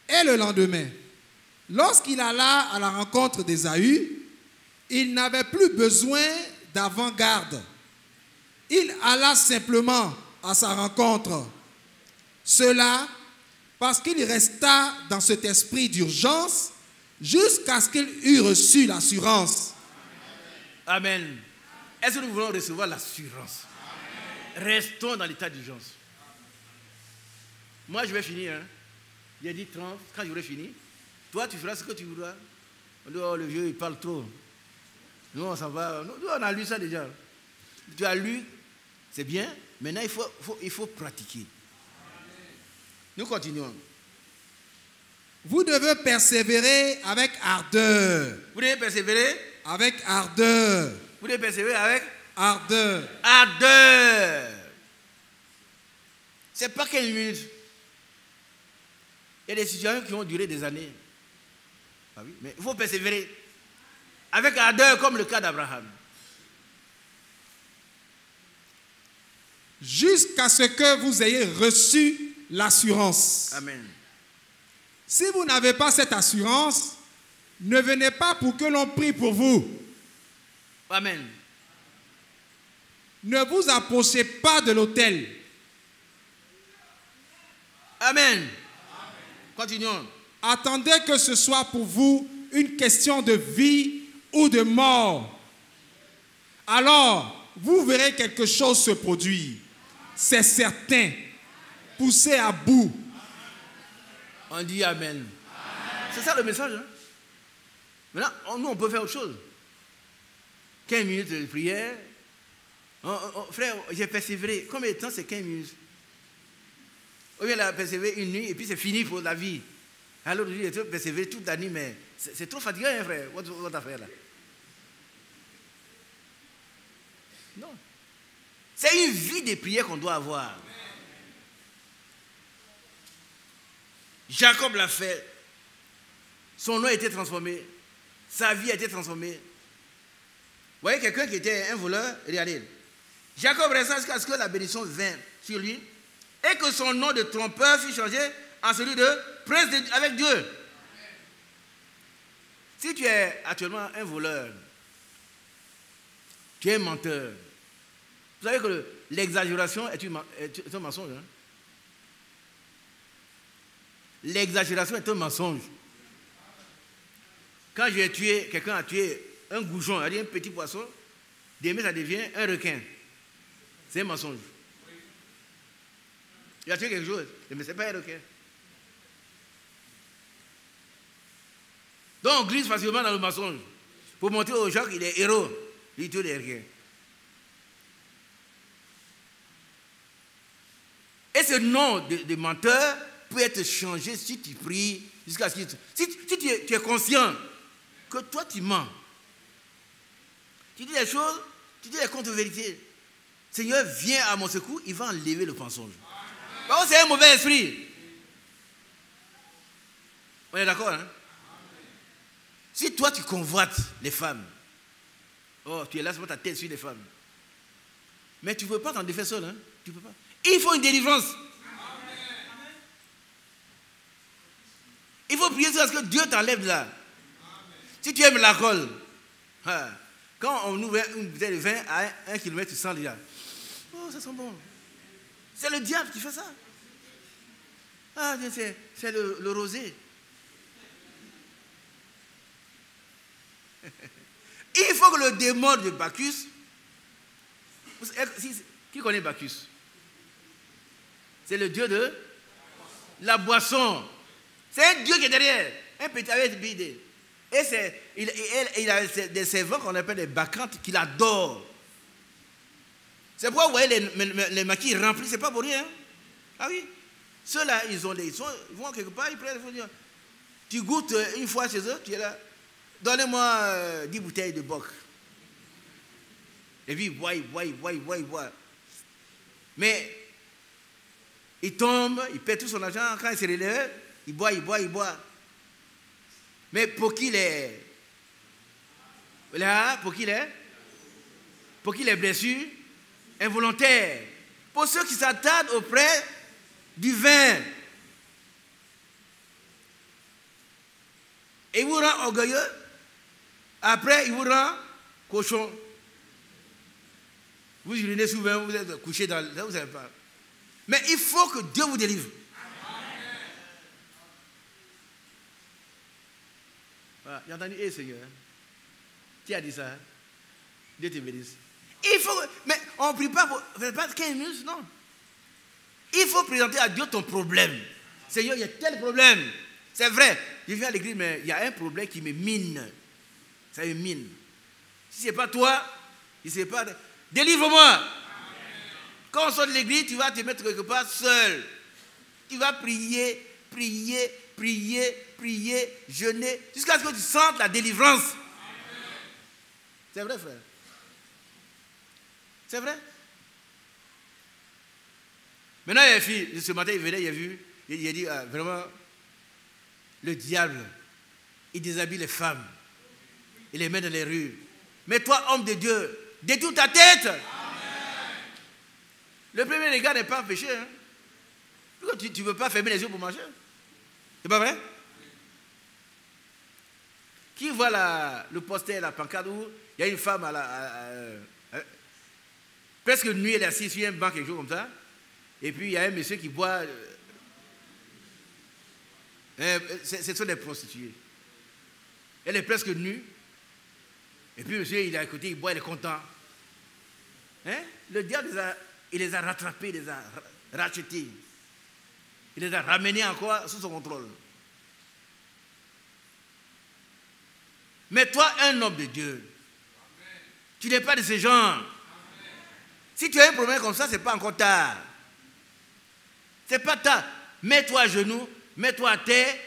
Et le lendemain, lorsqu'il alla à la rencontre d'Ésaü, il n'avait plus besoin d'avant-garde. Il alla simplement à sa rencontre. Cela parce qu'il resta dans cet esprit d'urgence jusqu'à ce qu'il eût reçu l'assurance. Amen. Est-ce que nous voulons recevoir l'assurance? Restons dans l'état d'urgence. Moi, je vais finir. Hein. J'ai dit 30, quand j'aurai fini. Toi, tu feras ce que tu voudras. On dit, oh, le vieux, il parle trop. Nous, on s'en va. Nous, on a lu ça déjà. Tu as lu, c'est bien. Maintenant, il faut pratiquer. Nous continuons. Vous devez persévérer avec ardeur. Vous devez persévérer avec ardeur. Vous devez persévérer avec ardeur. Ardeur. C'est pas qu'une minute. Il y a des situations qui ont duré des années. Ah oui, mais il faut persévérer avec ardeur, comme le cas d'Abraham. Jusqu'à ce que vous ayez reçu l'assurance. Amen. Si vous n'avez pas cette assurance, ne venez pas pour que l'on prie pour vous. Amen. Ne vous approchez pas de l'autel. Amen. Continuons. Attendez que ce soit pour vous une question de vie ou de mort. Alors, vous verrez quelque chose se produire. C'est certain. Poussé à bout. On dit Amen. C'est ça le message. Hein? Maintenant, nous, on peut faire autre chose. 15 minutes de prière. Frère, j'ai persévéré. Combien de temps c'est 15 minutes? On vient la persévérer une nuit et puis c'est fini pour la vie. Alors, j'ai persévéré toute la nuit, mais c'est trop fatigant, hein, frère, votre affaire là. Non. C'est une vie de prière qu'on doit avoir. Jacob l'a fait. Son nom a été transformé. Sa vie a été transformée. Vous voyez quelqu'un qui était un voleur, regardez. Jacob resta jusqu'à ce que la bénédiction vint sur lui et que son nom de trompeur fut changé en celui de prince avec Dieu. Si tu es actuellement un voleur, tu es un menteur, vous savez que l'exagération est un mensonge. Hein? L'exagération est un mensonge. Quand j'ai tué, quelqu'un a tué un goujon, c'est-à-dire un petit poisson, demain ça devient un requin. C'est un mensonge. Il a tué quelque chose, mais ce n'est pas un requin. Donc on glisse facilement dans le mensonge. Pour montrer aux gens qu'il est héros, il tue des requins. Et ce nom de menteur peut être changé si tu pries jusqu'à ce que si tu es conscient que toi tu mens. Tu dis des choses, tu dis des contre-vérités. Seigneur, viens à mon secours, il va enlever le mensonge. Par contre, c'est un mauvais esprit. On est d'accord, hein? Si toi tu convoites les femmes, oh, tu es là sur ta tête sur les femmes. Mais tu ne peux pas t'en défaire seul, hein? Tu peux pas. Il faut une délivrance. Il faut prier jusqu'à ce que Dieu t'enlève de là. Si tu aimes l'alcool, quand on ouvre une bouteille de vin à 1 km, tu sens déjà. Oh, ça sent bon. C'est le diable qui fait ça. Ah, c'est le rosé. Il faut que le démon de Bacchus. Qui connaît Bacchus? C'est le dieu de la boisson. C'est un dieu qui est derrière. Un petit avec bidé. Et il a des servants qu'on appelle des bacchantes qu'il adore. C'est pourquoi vous voyez les maquis remplis, c'est pas pour rien. Ah oui. Ceux-là, ils vont quelque part, ils prennent, dire, tu goûtes une fois chez eux, tu es là. Donnez-moi 10 bouteilles de boc. Et puis ils boivent. Mais il tombe, il perd tout son argent, quand il se relève, il boit. Mais pour qu'il ait blessures involontaires, pour ceux qui s'attardent auprès du vin, et il vous rend orgueilleux, après il vous rend cochon. Vous urinez souvent, vous êtes couché dans là, vous ne savez pas. Mais il faut que Dieu vous délivre. Voilà, j'ai entendu, Seigneur, qui a dit ça? Dieu te bénisse. Il faut, mais on ne prie pas pour 15 minutes, non. Il faut présenter à Dieu ton problème. Seigneur, il y a tel problème. C'est vrai, je viens à l'église, mais il y a un problème qui me mine. Ça me mine. Si ce n'est pas toi, si ce n'est pas... Délivre-moi. Quand on sort de l'église, tu vas te mettre quelque part seul. Tu vas prier, jeûner, jusqu'à ce que tu sentes la délivrance. C'est vrai, frère. C'est vrai. Maintenant, il y a une fille, ce matin, il venait, il a vu, il a dit, vraiment, le diable, il déshabille les femmes. Il les met dans les rues. Mais toi, homme de Dieu, détourne ta tête. Amen. Le premier regard n'est pas un péché. Hein? Pourquoi tu ne veux pas fermer les yeux pour manger? C'est pas vrai? Qui voit le poster, la pancarte où il y a une femme presque nuit, elle est assise sur un banc, quelque chose comme ça. Et puis il y a un monsieur qui boit. Ce sont des prostituées. Elle est presque nue. Et puis monsieur, il est à côté, il boit, il est content. Hein? Le diable, il les a rattrapés, il les a rachetés. Il les a ramenés encore sous son contrôle. Mais toi, un homme de Dieu, tu n'es pas de ce genre. Si tu as un problème comme ça, ce n'est pas encore tard. Ce n'est pas tard. Mets-toi à genoux, mets-toi à terre,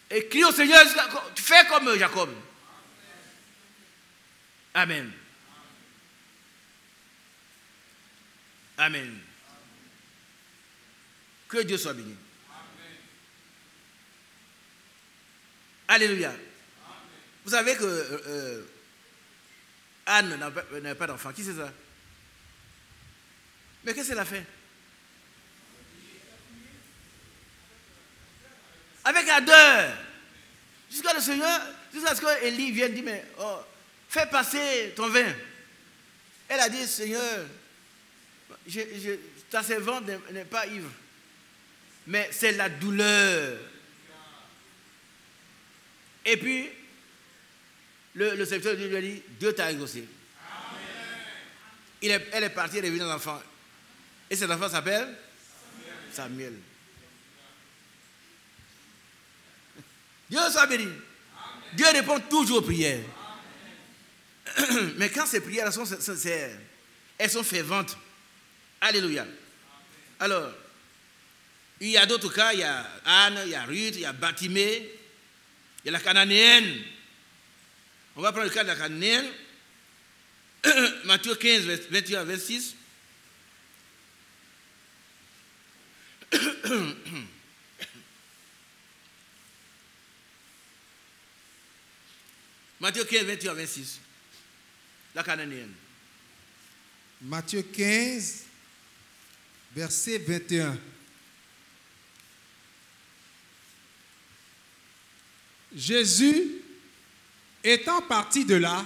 et crie au Seigneur. Fais comme Jacob. Amen. Amen. Que Dieu soit béni. Alléluia. Vous savez que Anne n'a pas d'enfant. Qui c'est ça? Mais qu'est-ce qu'elle a fait? Avec ardeur. Jusqu'à le Seigneur, jusqu'à ce que Élie vienne dire, mais fais passer ton vin. Elle a dit, Seigneur, ta servante n'est pas ivre. Mais c'est la douleur. Et puis, le serviteur de Dieu lui a dit, Dieu t'a exaucé. Elle est partie, elle est venue dans l'enfant. Et cet enfant s'appelle Samuel. Dieu soit béni. Dieu répond toujours aux prières. Mais quand ces prières sont sincères, elles sont ferventes. Alléluia. Alors, il y a d'autres cas, il y a Anne, il y a Ruth, il y a Bathimée, il y a la Cananéenne. On va prendre le cas de la Cananéenne. Matthieu 15, 21 à 26. Matthieu 15, 21 à 26. La Cananéenne. Matthieu 15, verset 21. Jésus, étant parti de là,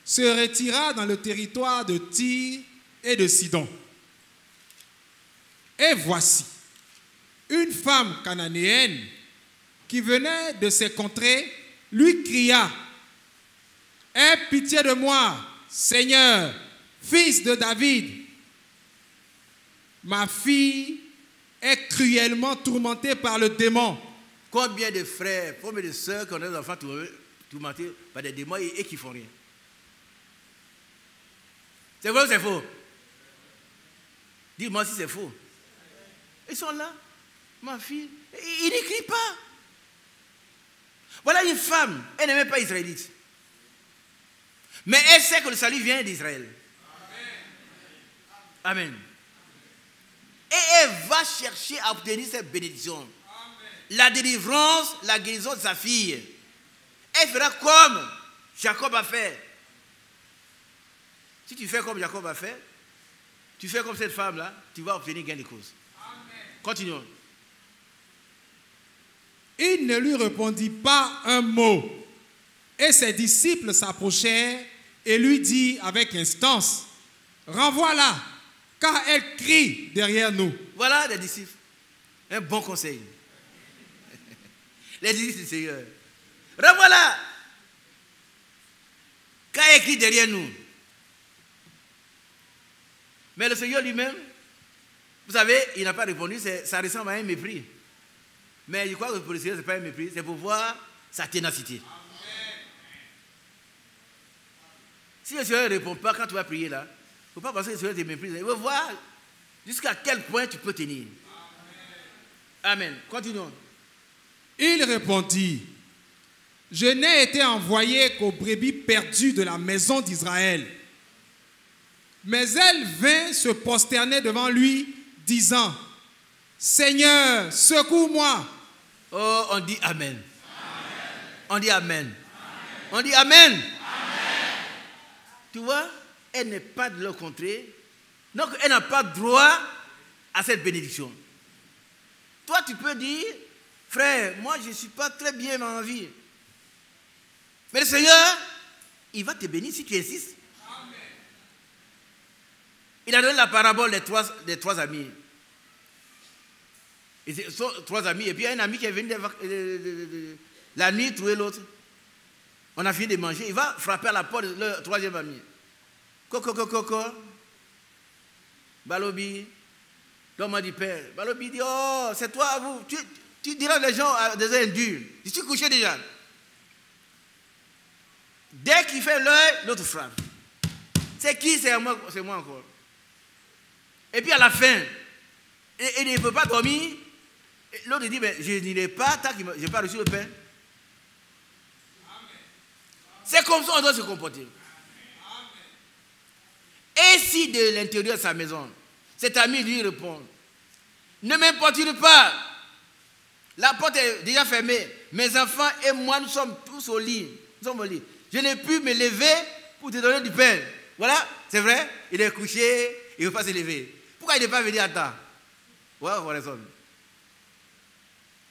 se retira dans le territoire de Tyr et de Sidon. Et voici, une femme cananéenne qui venait de ces contrées lui cria, « Aie pitié de moi, Seigneur, fils de David. Ma fille est cruellement tourmentée par le démon. » Combien de frères, combien de sœurs qui ont des enfants tourmentés par des démons et qui ne font rien? C'est vrai ou c'est faux? Dis-moi si c'est faux. Ils sont là. Ma fille, il n'écrit pas. Voilà une femme, elle n'est même pas israélite. Mais elle sait que le salut vient d'Israël. Amen. Et elle va chercher à obtenir cette bénédiction. La délivrance, la guérison de sa fille. Elle fera comme Jacob a fait. Si tu fais comme Jacob a fait, tu fais comme cette femme-là, tu vas obtenir gain de cause. Continuons. Il ne lui répondit pas un mot. Et ses disciples s'approchèrent et lui dit avec instance, « Renvoie-la, car elle crie derrière nous. » Voilà les disciples. Un bon conseil. Les disciples du Seigneur. Renvoie-la, car elle crie derrière nous. Mais le Seigneur lui-même, vous savez, il n'a pas répondu, ça ressemble à un mépris. Mais je crois que pour le Seigneur, ce n'est pas un mépris, c'est pour voir sa ténacité. Si le Seigneur ne répond pas quand tu vas prier là, il ne faut pas penser que le Seigneur te méprise. Il veut voir jusqu'à quel point tu peux tenir. Amen. Continuons. Il répondit, « Je n'ai été envoyé qu'aux brebis perdues de la maison d'Israël. » Mais elle vint se prosterner devant lui, disant, « Seigneur, secours-moi. » Oh, on dit Amen. On dit Amen. On dit Amen. Tu vois, elle n'est pas de leur contrée. Donc, elle n'a pas droit à cette bénédiction. Toi, tu peux dire, frère, moi, je ne suis pas très bien dans ma vie. Mais le Seigneur, il va te bénir si tu insistes. Il a donné la parabole des trois amis. Et ce sont trois amis. Et puis, il y a un ami qui est venu la nuit trouver l'autre. On a fini de manger. Il va frapper à la porte de leur troisième ami. Coco. Balobi. L'homme dit père. Balobi dit, oh, c'est toi, vous. Tu diras les gens des indus. Je suis couché déjà. Dès qu'il fait l'œil, l'autre frappe. C'est qui? C'est moi encore. Et puis à la fin, il ne peut pas dormir. L'autre dit, mais je n'irai pas tant que je n'ai pas reçu le pain. C'est comme ça qu'on doit se comporter. Et si de l'intérieur de sa maison, cet ami lui répond, ne m'importune pas, la porte est déjà fermée, mes enfants et moi nous sommes tous au lit, nous sommes au lit. Je n'ai pu me lever pour te donner du pain. Voilà, c'est vrai, il est couché, il ne veut pas se lever. Pourquoi il n'est pas venu à temps? Voilà, voilà.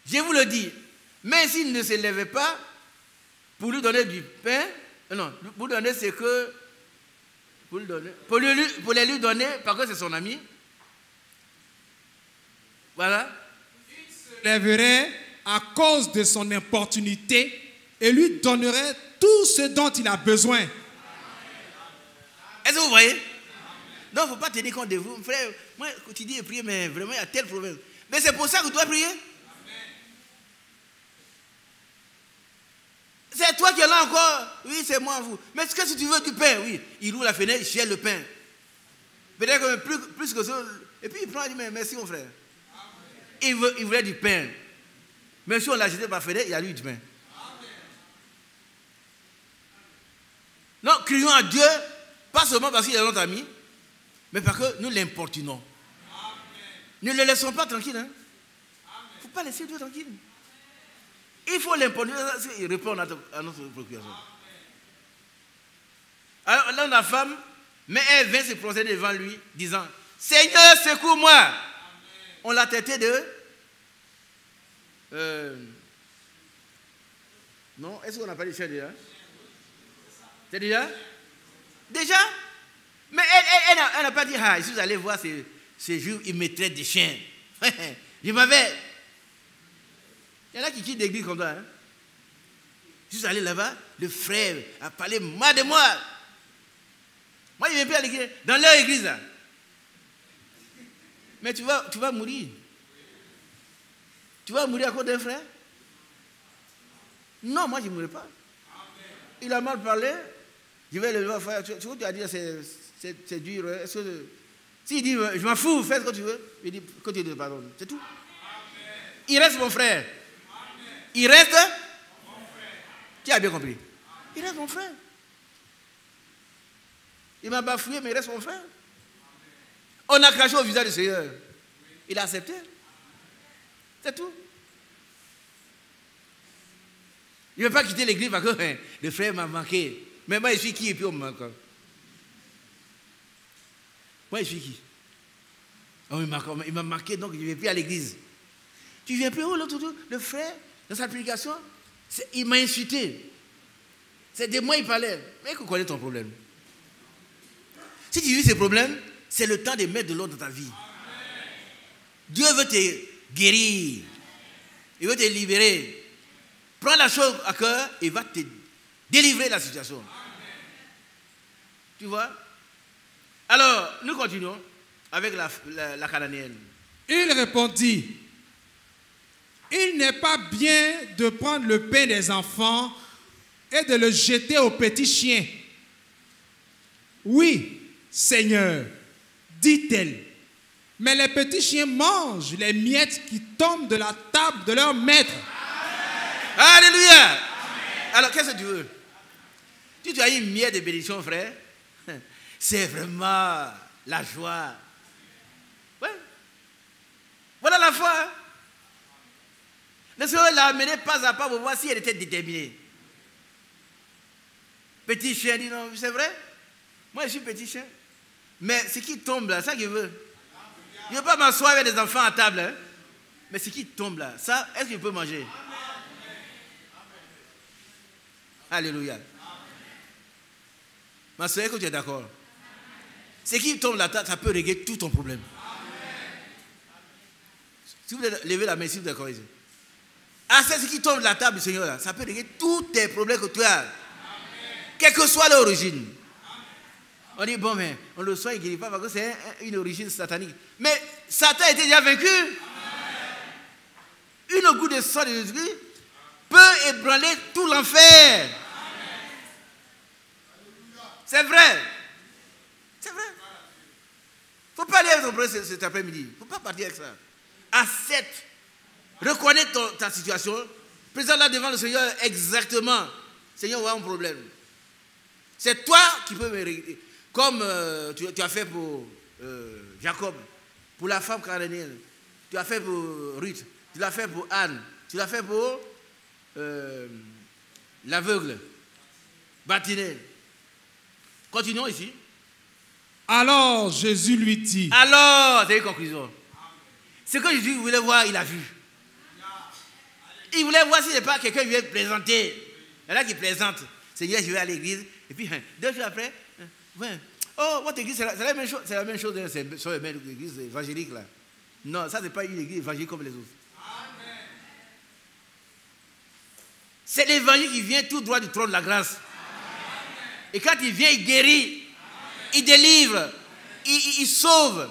Je vous le dis, mais s'il ne se levait pas pour lui donner du pain, non, pour lui donner ce que, pour les lui donner, parce que c'est son ami, voilà. Il se lèverait à cause de son importunité et lui donnerait tout ce dont il a besoin. Est-ce que vous voyez? Donc, il ne faut pas tenir compte de vous. Frère, moi, quand tu dis prier, mais vraiment, il y a tel problème. Mais c'est pour ça que tu dois prier. C'est toi qui es là encore. Oui, c'est moi, vous. Mais est-ce que si tu veux du pain, oui, il ouvre la fenêtre, il gèle le pain. Peut-être que plus que ça. Et puis il prend, il dit, mais merci mon frère. Il voulait du pain. Mais si on l'a jeté par la fenêtre, il y a eu du pain. Non, crions à Dieu, pas seulement parce qu'il est notre ami, mais parce que nous l'importunons. Ne le laissons pas tranquille. Il ne faut pas laisser Dieu tranquille. Il faut l'importuner, il répond à notre procuration. Alors là, la femme, mais elle vient se prosterner devant lui, disant, Seigneur, secours-moi. On l'a traité de... non, est-ce qu'on n'a pas dit ça déjà? C'est déjà? Déjà? Mais elle n'a pas dit, ah, si vous allez voir ces jours, il me traite de chien. Je m'avais... Il y en a qui quittent l'église comme ça. Hein? Si vous allez là-bas, le frère a parlé mal de moi. Moi, je ne viens plus à l'église, dans leur église. Là. Mais tu vas mourir. Tu vas mourir à cause d'un frère? Non, moi, je ne mourrai pas. Il a mal parlé. Je vais le faire. Tu as dit, c'est dur. S'il dit, je m'en fous, fais ce que tu veux, il dit, que tu te pardonnes. C'est tout. Il reste mon frère. Il reste mon frère. Qui a bien compris? Il reste mon frère. Il m'a bafouillé, mais il reste mon frère. On a craché au visage du Seigneur. Il a accepté. C'est tout. Il ne veut pas quitter l'église parce que le frère m'a manqué. Mais moi, je suis qui et puis on me manque. Moi, je suis qui? Il m'a marqué, donc je ne vais plus à l'église. Tu ne viens plus où, le frère, dans sa prédication, il m'a insulté. C'est de moi il parlait. Mais quel est ton problème? Si tu vis ces problèmes, c'est le temps de mettre de l'ordre dans ta vie. Dieu veut te guérir. Il veut te libérer. Prends la chose à cœur et il va te délivrer de la situation. Tu vois? Alors, nous continuons avec la Cananéenne. Il répondit, il n'est pas bien de prendre le pain des enfants et de le jeter aux petits chiens. Oui, Seigneur, dit-elle, mais les petits chiens mangent les miettes qui tombent de la table de leur maître. Alléluia. Amen. Alors, qu'est-ce que tu veux? Si tu as une miette de bénédiction, frère, c'est vraiment la joie. Ouais. Voilà la foi. Hein? Le Seigneur l'a amené pas à pas pour voir si elle était déterminée. Petit chien dit non, c'est vrai? Moi, je suis petit chien. Mais ce qui tombe là, c'est ça qu'il veut. Il ne veut pas m'asseoir avec des enfants à table. Hein? Mais ce qui tombe là, ça, est-ce qu'il peut manger? Alléluia. Ma soeur, est-ce que tu es d'accord? Ce qui tombe là, ça peut régler tout ton problème. Si vous levez la main, si vous êtes d'accord. Ah, c'est ce qui tombe de la table du Seigneur là, ça peut régler tous tes problèmes que tu as. Quelle que soit l'origine. On dit, bon, mais on le soigne, il ne guérit pas parce que c'est une origine satanique. Mais Satan a été déjà vaincu. Une goutte de sang de Jésus peut ébranler tout l'enfer. C'est vrai. C'est vrai. Il ne faut pas aller avec ton frère cet après-midi. Il ne faut pas partir avec ça. Accepte. Reconnais ta situation. Présente-la devant le Seigneur exactement. Seigneur, voilà mon problème. C'est toi qui peux me régler. Comme tu as fait pour Jacob, pour la femme cananéenne. Tu as fait pour Ruth. Tu l'as fait pour Anne. Tu l'as fait pour l'aveugle. Bartimée. Continuons ici. Alors Jésus lui dit. Alors, c'est une conclusion. Ce que Jésus voulait voir, il a vu. Il voulait voir si ce n'est pas quelqu'un qui vient présenter. Il y en a qui plaisante. Seigneur, je vais à l'église. Et puis, 2 jours après, ouais. Oh, votre église, c'est la même chose. C'est la même chose sur les mêmes églises évangéliques là. Non, ça, ce n'est pas une église évangélique comme les autres. Amen. C'est l'évangile qui vient tout droit du trône de la grâce. Amen. Et quand il vient, il guérit. Amen. Il délivre. Il sauve.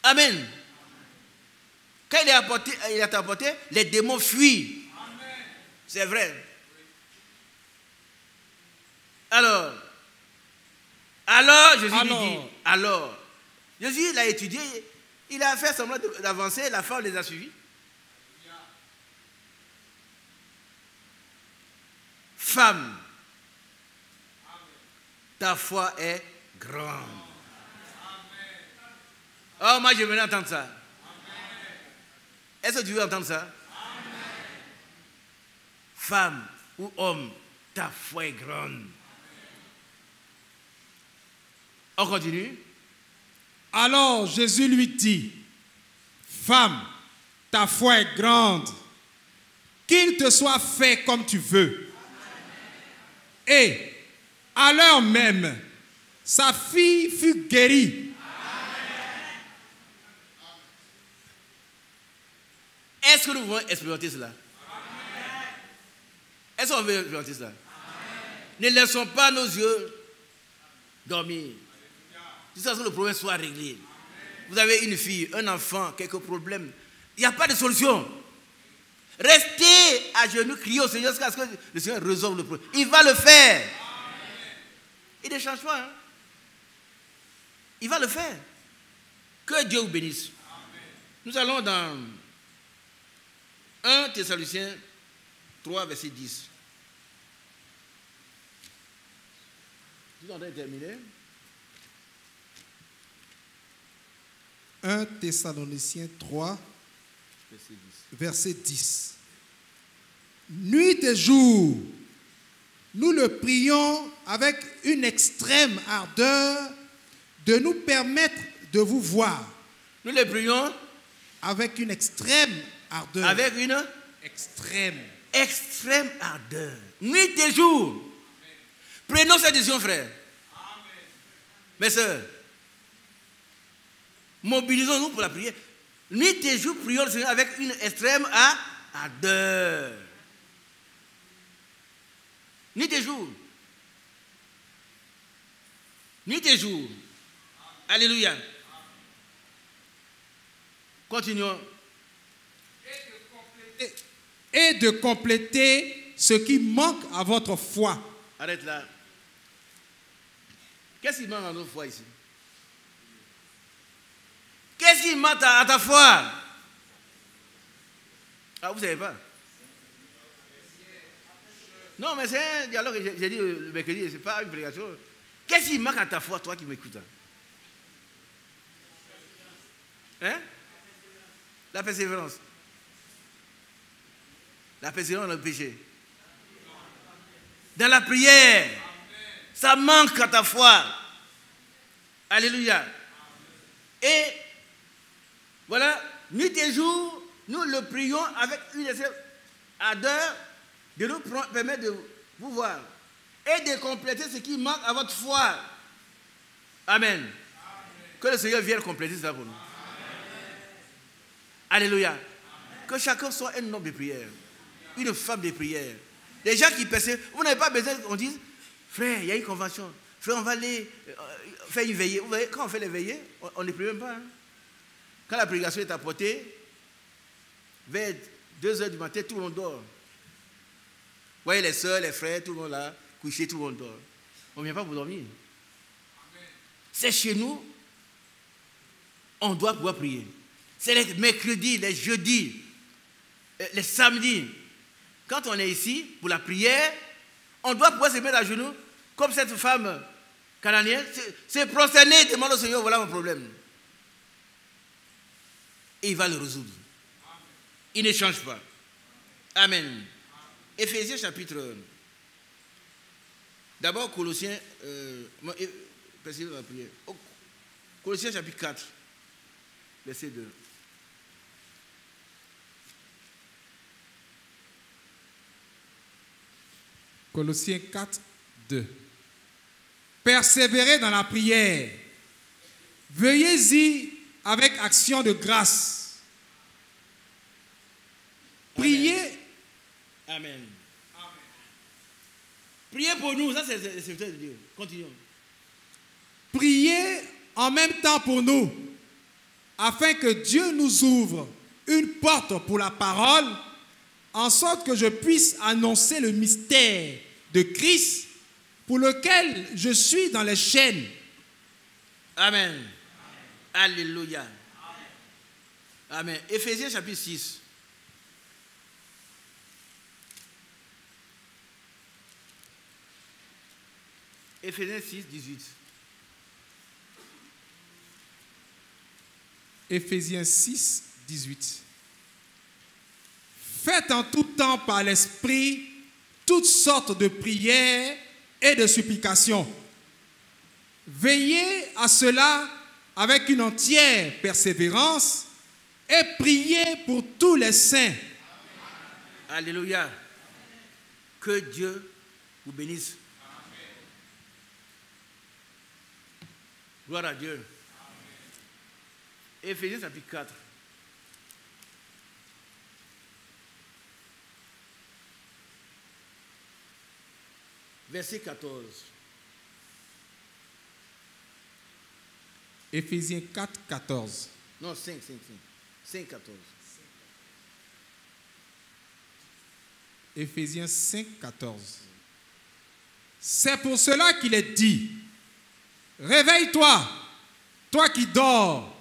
Amen. Amen. Quand il est apporté, les démons fuient. Amen. C'est vrai. Alors, Jésus lui dit, alors, Jésus l'a étudié, il a fait semblant d'avancer, la femme les a suivis. Femme, ta foi est grande. Oh, moi je venais entendre ça. Est-ce que tu veux entendre ça? Femme ou homme, ta foi est grande. On continue. Alors Jésus lui dit, femme, ta foi est grande, qu'il te soit fait comme tu veux. Et à l'heure même, sa fille fut guérie. Est-ce que nous voulons expérimenter cela? Est-ce qu'on veut expérimenter cela? Ne laissons pas nos yeux dormir. Jusqu'à ce que le problème soit réglé. Vous avez une fille, un enfant, quelques problèmes. Il n'y a pas de solution. Restez à genoux, criez au Seigneur jusqu'à ce que le Seigneur résolve le problème. Il va le faire. Il ne change pas. Hein? Il va le faire. Que Dieu vous bénisse. Nous allons dans 1 Thessaloniciens 3, verset 10. Nous allons terminer. 1 Thessaloniciens 3, verset 10. Nuit et jour, nous le prions avec une extrême ardeur de nous permettre de vous voir. Nous le prions avec une extrême ardeur. Avec une extrême ardeur. Nuit et jour. Prenons cette décision, frère. Mes sœurs, mobilisons-nous pour la prière. Nuit et jour, prions le Seigneur avec une extrême ardeur. Nuit et jour. Nuit et jour. Alléluia. Continuons. Et de compléter ce qui manque à votre foi. Arrête là. Qu'est-ce qui manque à notre foi ici? Qu'est-ce qui manque à ta foi? Ah, vous ne savez pas? Non, mais c'est un dialogue que j'ai dit le mercredi, ce n'est pas une prédication. Qu'est-ce qui manque à ta foi, toi qui m'écoutes? Hein? La persévérance. La persévérance dans le péché. Dans la prière. Ça manque à ta foi. Alléluia. Et voilà, nuit et jour, nous le prions avec une ardeur de nous permettre de vous voir et de compléter ce qui manque à votre foi. Amen. Amen. Que le Seigneur vienne compléter ça pour nous. Amen. Alléluia. Amen. Que chacun soit un homme de prière, une femme de prière. Les gens qui persévèrent, vous n'avez pas besoin qu'on dise, frère, il y a une convention, frère, on va aller faire une veillée. Vous voyez, quand on fait les veillées, on ne prie même pas. Hein. Quand la prédication est apportée, vers 2h du matin, tout le monde dort. Vous voyez les soeurs, les frères, tout le monde là, couché, tout le monde dort. On ne vient pas pour dormir. C'est chez nous, on doit pouvoir prier. C'est les mercredis, les jeudis, les samedis. Quand on est ici pour la prière, on doit pouvoir se mettre à genoux, comme cette femme cananéenne, se prosterner et demander au Seigneur, voilà mon problème. Et il va le résoudre. Il ne change pas. Amen. Éphésiens chapitre... D'abord, Colossiens... Colossiens chapitre 4, verset 2. Colossiens 4, 2. Persévérez dans la prière. Veuillez-y avec action de grâce. Priez. Amen. Priez pour nous, ça c'est le serviteur de Dieu. Continuons. Priez en même temps pour nous, afin que Dieu nous ouvre une porte pour la parole, en sorte que je puisse annoncer le mystère de Christ, pour lequel je suis dans les chaînes. Amen. Alléluia. Amen. Éphésiens chapitre 6. Éphésiens 6, 18. Éphésiens 6, 18. Faites en tout temps par l'Esprit toutes sortes de prières et de supplications. Veillez à cela avec une entière persévérance et priez pour tous les saints. Alléluia. Que Dieu vous bénisse. Gloire à Dieu. Éphésiens chapitre 4. Verset 14. Éphésiens 4, 14. Non, 5, 14. Éphésiens 5, 14. C'est pour cela qu'il est dit, réveille-toi, toi qui dors,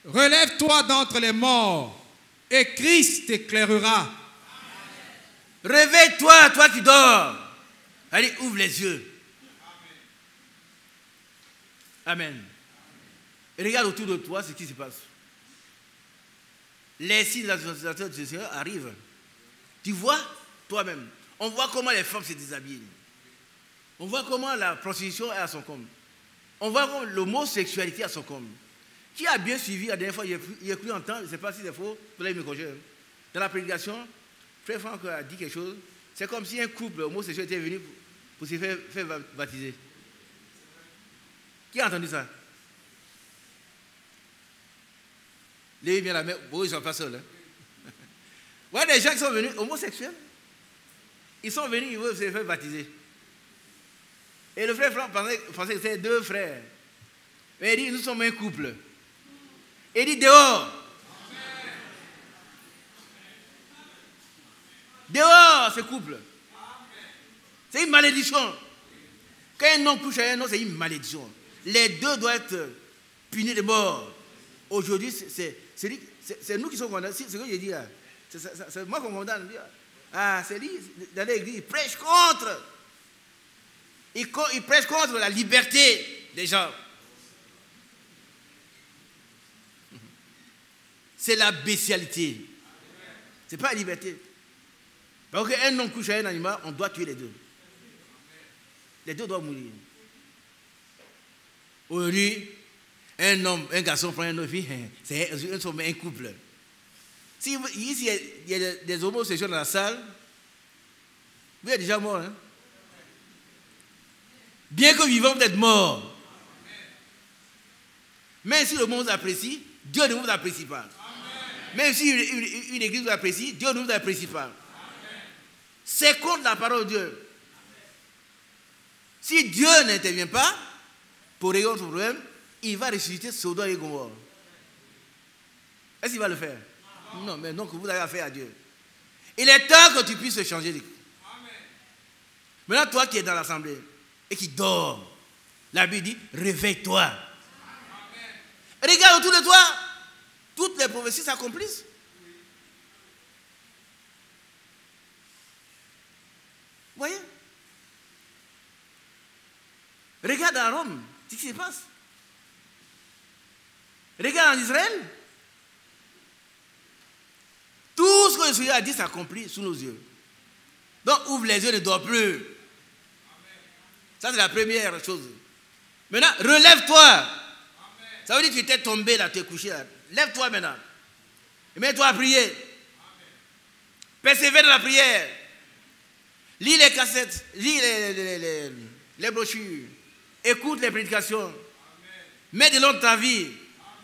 relève-toi d'entre les morts, et Christ t'éclairera. Réveille-toi, toi qui dors. Allez, ouvre les yeux. Amen. Et regarde autour de toi ce qui se passe. Les signes de l'administrateur du Seigneur arrivent. Tu vois toi-même. On voit comment les femmes se déshabillent. On voit comment la prostitution est à son comble. On voit comment l'homosexualité est à son comble. Qui a bien suivi la dernière fois, il a cru entendre, je ne sais pas si c'est faux, vous allez me corriger. Dans la prédication, Frère Franck a dit quelque chose. C'est comme si un couple homosexuel était venu pour se faire baptiser. Qui a entendu ça? Levez bien la main. Bon, ils ne sont pas seuls. Hein. Ouais, des gens qui sont venus homosexuels. Ils sont venus, ils veulent se faire baptiser. Et le frère Franck pensait que c'était deux frères. Mais il dit, nous sommes un couple. Et il dit, dehors. Dehors, ce couple. C'est une malédiction. Quand un homme couche à un homme, c'est une malédiction. Les deux doivent être punis de mort. Aujourd'hui, c'est nous qui sommes condamnés. C'est ce que j'ai dit là. C'est moi qu'on condamne. Ah, c'est lui, dans l'église, il prêche contre. Il prêche contre la liberté des gens. C'est la bestialité. Ce n'est pas la liberté. Parce qu'un homme couche à un animal, on doit tuer les deux. Les deux doivent mourir. Aujourd'hui, un garçon prend une fille, c'est un couple. Si ici il y a des homosexuels dans la salle, vous êtes déjà mort. Hein? Bien que vivant, vous êtes mort. Même si le monde vous apprécie, Dieu ne vous apprécie pas. Même si une église vous apprécie, Dieu ne vous apprécie pas. C'est contre la parole de Dieu. Si Dieu n'intervient pas pour régler son problème, il va ressusciter Sodome et Gomorrhe. Est-ce qu'il va le faire? Non, mais donc vous avez affaire à Dieu. Il est temps que tu puisses changer. Maintenant, toi qui es dans l'assemblée, et qui dort, la Bible dit, réveille-toi. Regarde autour de toi, toutes les prophéties s'accomplissent. Vous voyez? Regarde à Rome, c'est ce qui se passe. Regarde en Israël. Tout ce que le Seigneur a dit s'accomplit sous nos yeux. Donc ouvre les yeux, ne dors plus. Ça c'est la première chose. Maintenant, relève-toi. Ça veut dire que tu étais tombé là, tu es couché là. Lève-toi maintenant. Et mets-toi à prier. Persévère dans la prière. Lis les cassettes, lis les brochures. Écoute les prédications. Mets de l'ordre dans ta vie.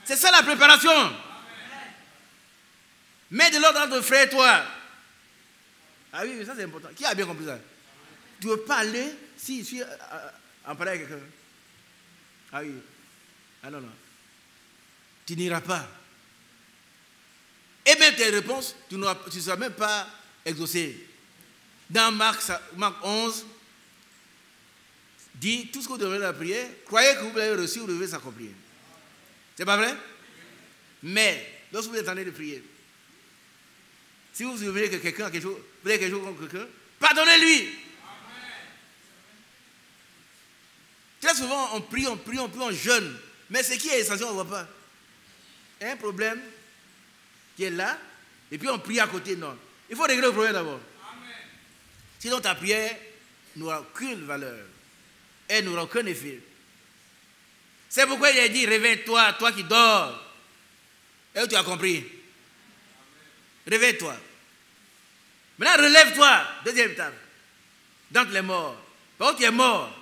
C'est ça la préparation. Mets de l'ordre dans ton frère et toi. Ah oui, ça c'est important. Qui a bien compris ça? Tu ne veux pas aller si en parler avec quelqu'un. Ah oui. Ah non, non. Tu n'iras pas. Et même tes réponses, tu ne seras même pas exaucé. Dans Marc 11, dit tout ce que vous devez la prière, croyez que vous l'avez reçu, vous devez s'accomplir. C'est pas vrai? Mais, lorsque vous êtes en train de prier, si vous voulez que quelqu'un a quelque chose, vous avez quelque chose contre quelqu'un, pardonnez-lui. Très souvent, on prie, on jeûne. Mais ce qui est essentiel, on ne voit pas. Il y a un problème qui est là, et puis on prie à côté. Non. Il faut régler le problème d'abord. Sinon, ta prière n'aura aucune valeur. Elle n'aura aucun effet. C'est pourquoi il a dit, réveille-toi, toi qui dors. Et tu as compris. Réveille-toi. Maintenant, relève-toi. Deuxième étape. Donc, les morts. Par contre, tu es mort.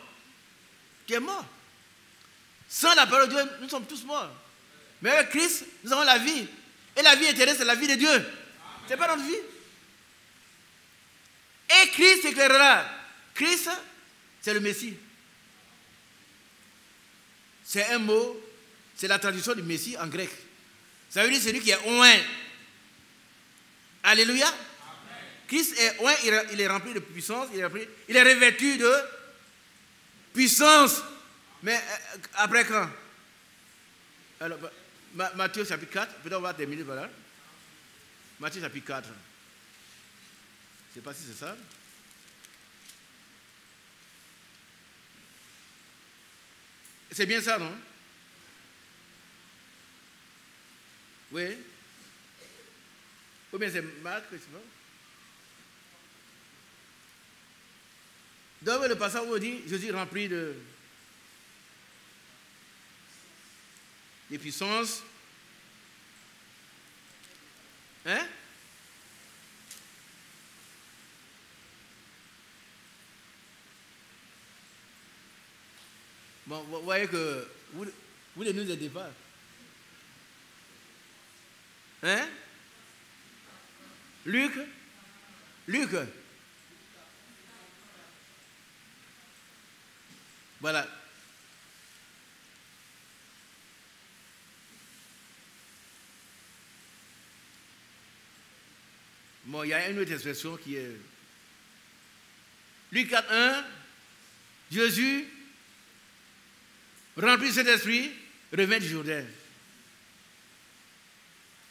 Tu es mort. Sans la parole de Dieu, nous sommes tous morts. Mais avec Christ, nous avons la vie. Et la vie éternelle, c'est la vie de Dieu. Ce n'est pas notre vie. Et Christ éclairera. Christ, c'est le Messie. C'est un mot, c'est la traduction du Messie en grec. Ça veut dire celui qui est oint. Alléluia. Amen. Christ est oint, il est rempli de puissance, il est revêtu de puissance. Mais après quand? Alors, Matthieu chapitre 4, peut-être on va terminer par là. Matthieu chapitre 4. Je ne sais pas si c'est ça. C'est bien ça, non? Oui. Ou bien c'est Marc, je ne sais pas. Dans le passage où on dit, Jésus rempli de puissance. Hein? Bon, vous voyez que vous ne nous aidez pas. Hein? Luc? Voilà. Bon, il y a une autre expression qui est... Luc 4:1, Jésus, rempli de cet esprit, revint du Jourdain.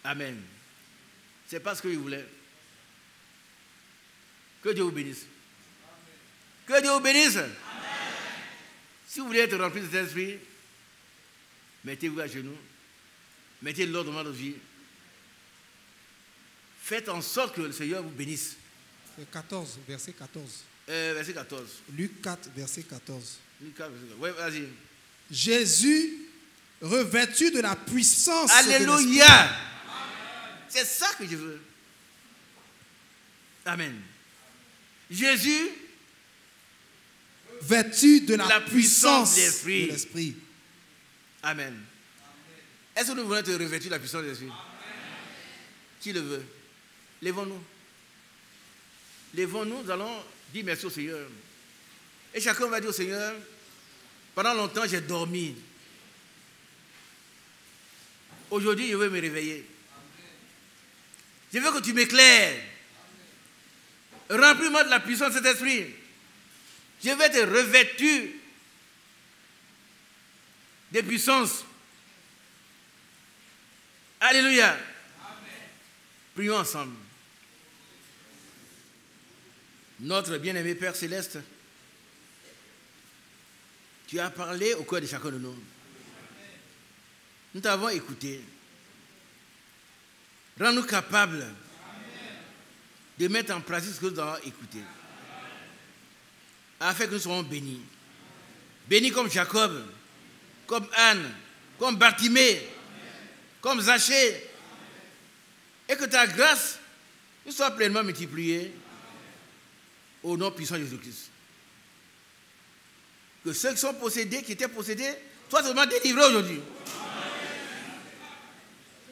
Amen. C'est pas ce qu'il voulait. Que Dieu vous bénisse. Que Dieu vous bénisse. Amen. Si vous voulez être rempli de cet esprit, mettez-vous à genoux. Mettez l'ordre dans votre vie. Faites en sorte que le Seigneur vous bénisse. C'est 14, verset 14. Verset 14. Luc 4, verset 14. Luc 4, verset 14. Oui, vas-y. Jésus, revêtu de la puissance. Alléluia. C'est ça que je veux. Amen. Jésus, vêtu de la puissance de l'Esprit. Amen. Est-ce que nous voulons être revêtus de la puissance de l'Esprit? Qui le veut? Lèvons-nous. Lèvons-nous, nous allons dire merci au Seigneur. Et chacun va dire au Seigneur, pendant longtemps j'ai dormi. Aujourd'hui, je veux me réveiller. Je veux que tu m'éclaires. Remplis-moi de la puissance de cet esprit. Je vais te revêtir de puissance. Alléluia. Amen. Prions ensemble. Notre bien-aimé Père Céleste, tu as parlé au cœur de chacun de nous. Nous t'avons écouté. Rends-nous capables de mettre en pratique ce que nous avons écouté, afin que nous soyons bénis. Bénis comme Jacob, comme Anne, comme Bartimée, comme Zachée, et que ta grâce nous soit pleinement multipliée au nom puissant de Jésus-Christ. Que ceux qui sont possédés, qui étaient possédés, soient seulement délivrés aujourd'hui.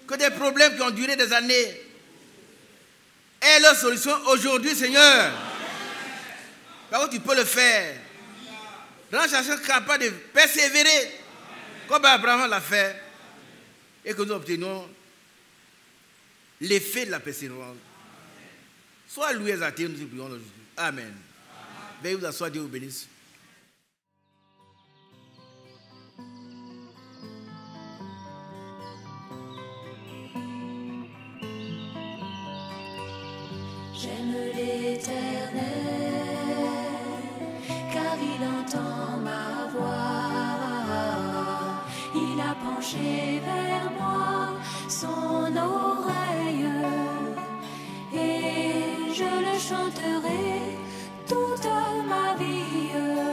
Que des problèmes qui ont duré des années aient leur solution aujourd'hui, Seigneur. Par contre, tu peux le faire. Rends chacun capable de persévérer, comme Abraham l'a fait, et que nous obtenions l'effet de la persévérance. Sois loué et exalté, nous te prions aujourd'hui. Amen. Veuillez vous asseoir, Dieu vous bénisse. J'aime l'Éternel, car il entend ma voix. Il a penché vers moi son oreille, et je le chanterai toute ma vie.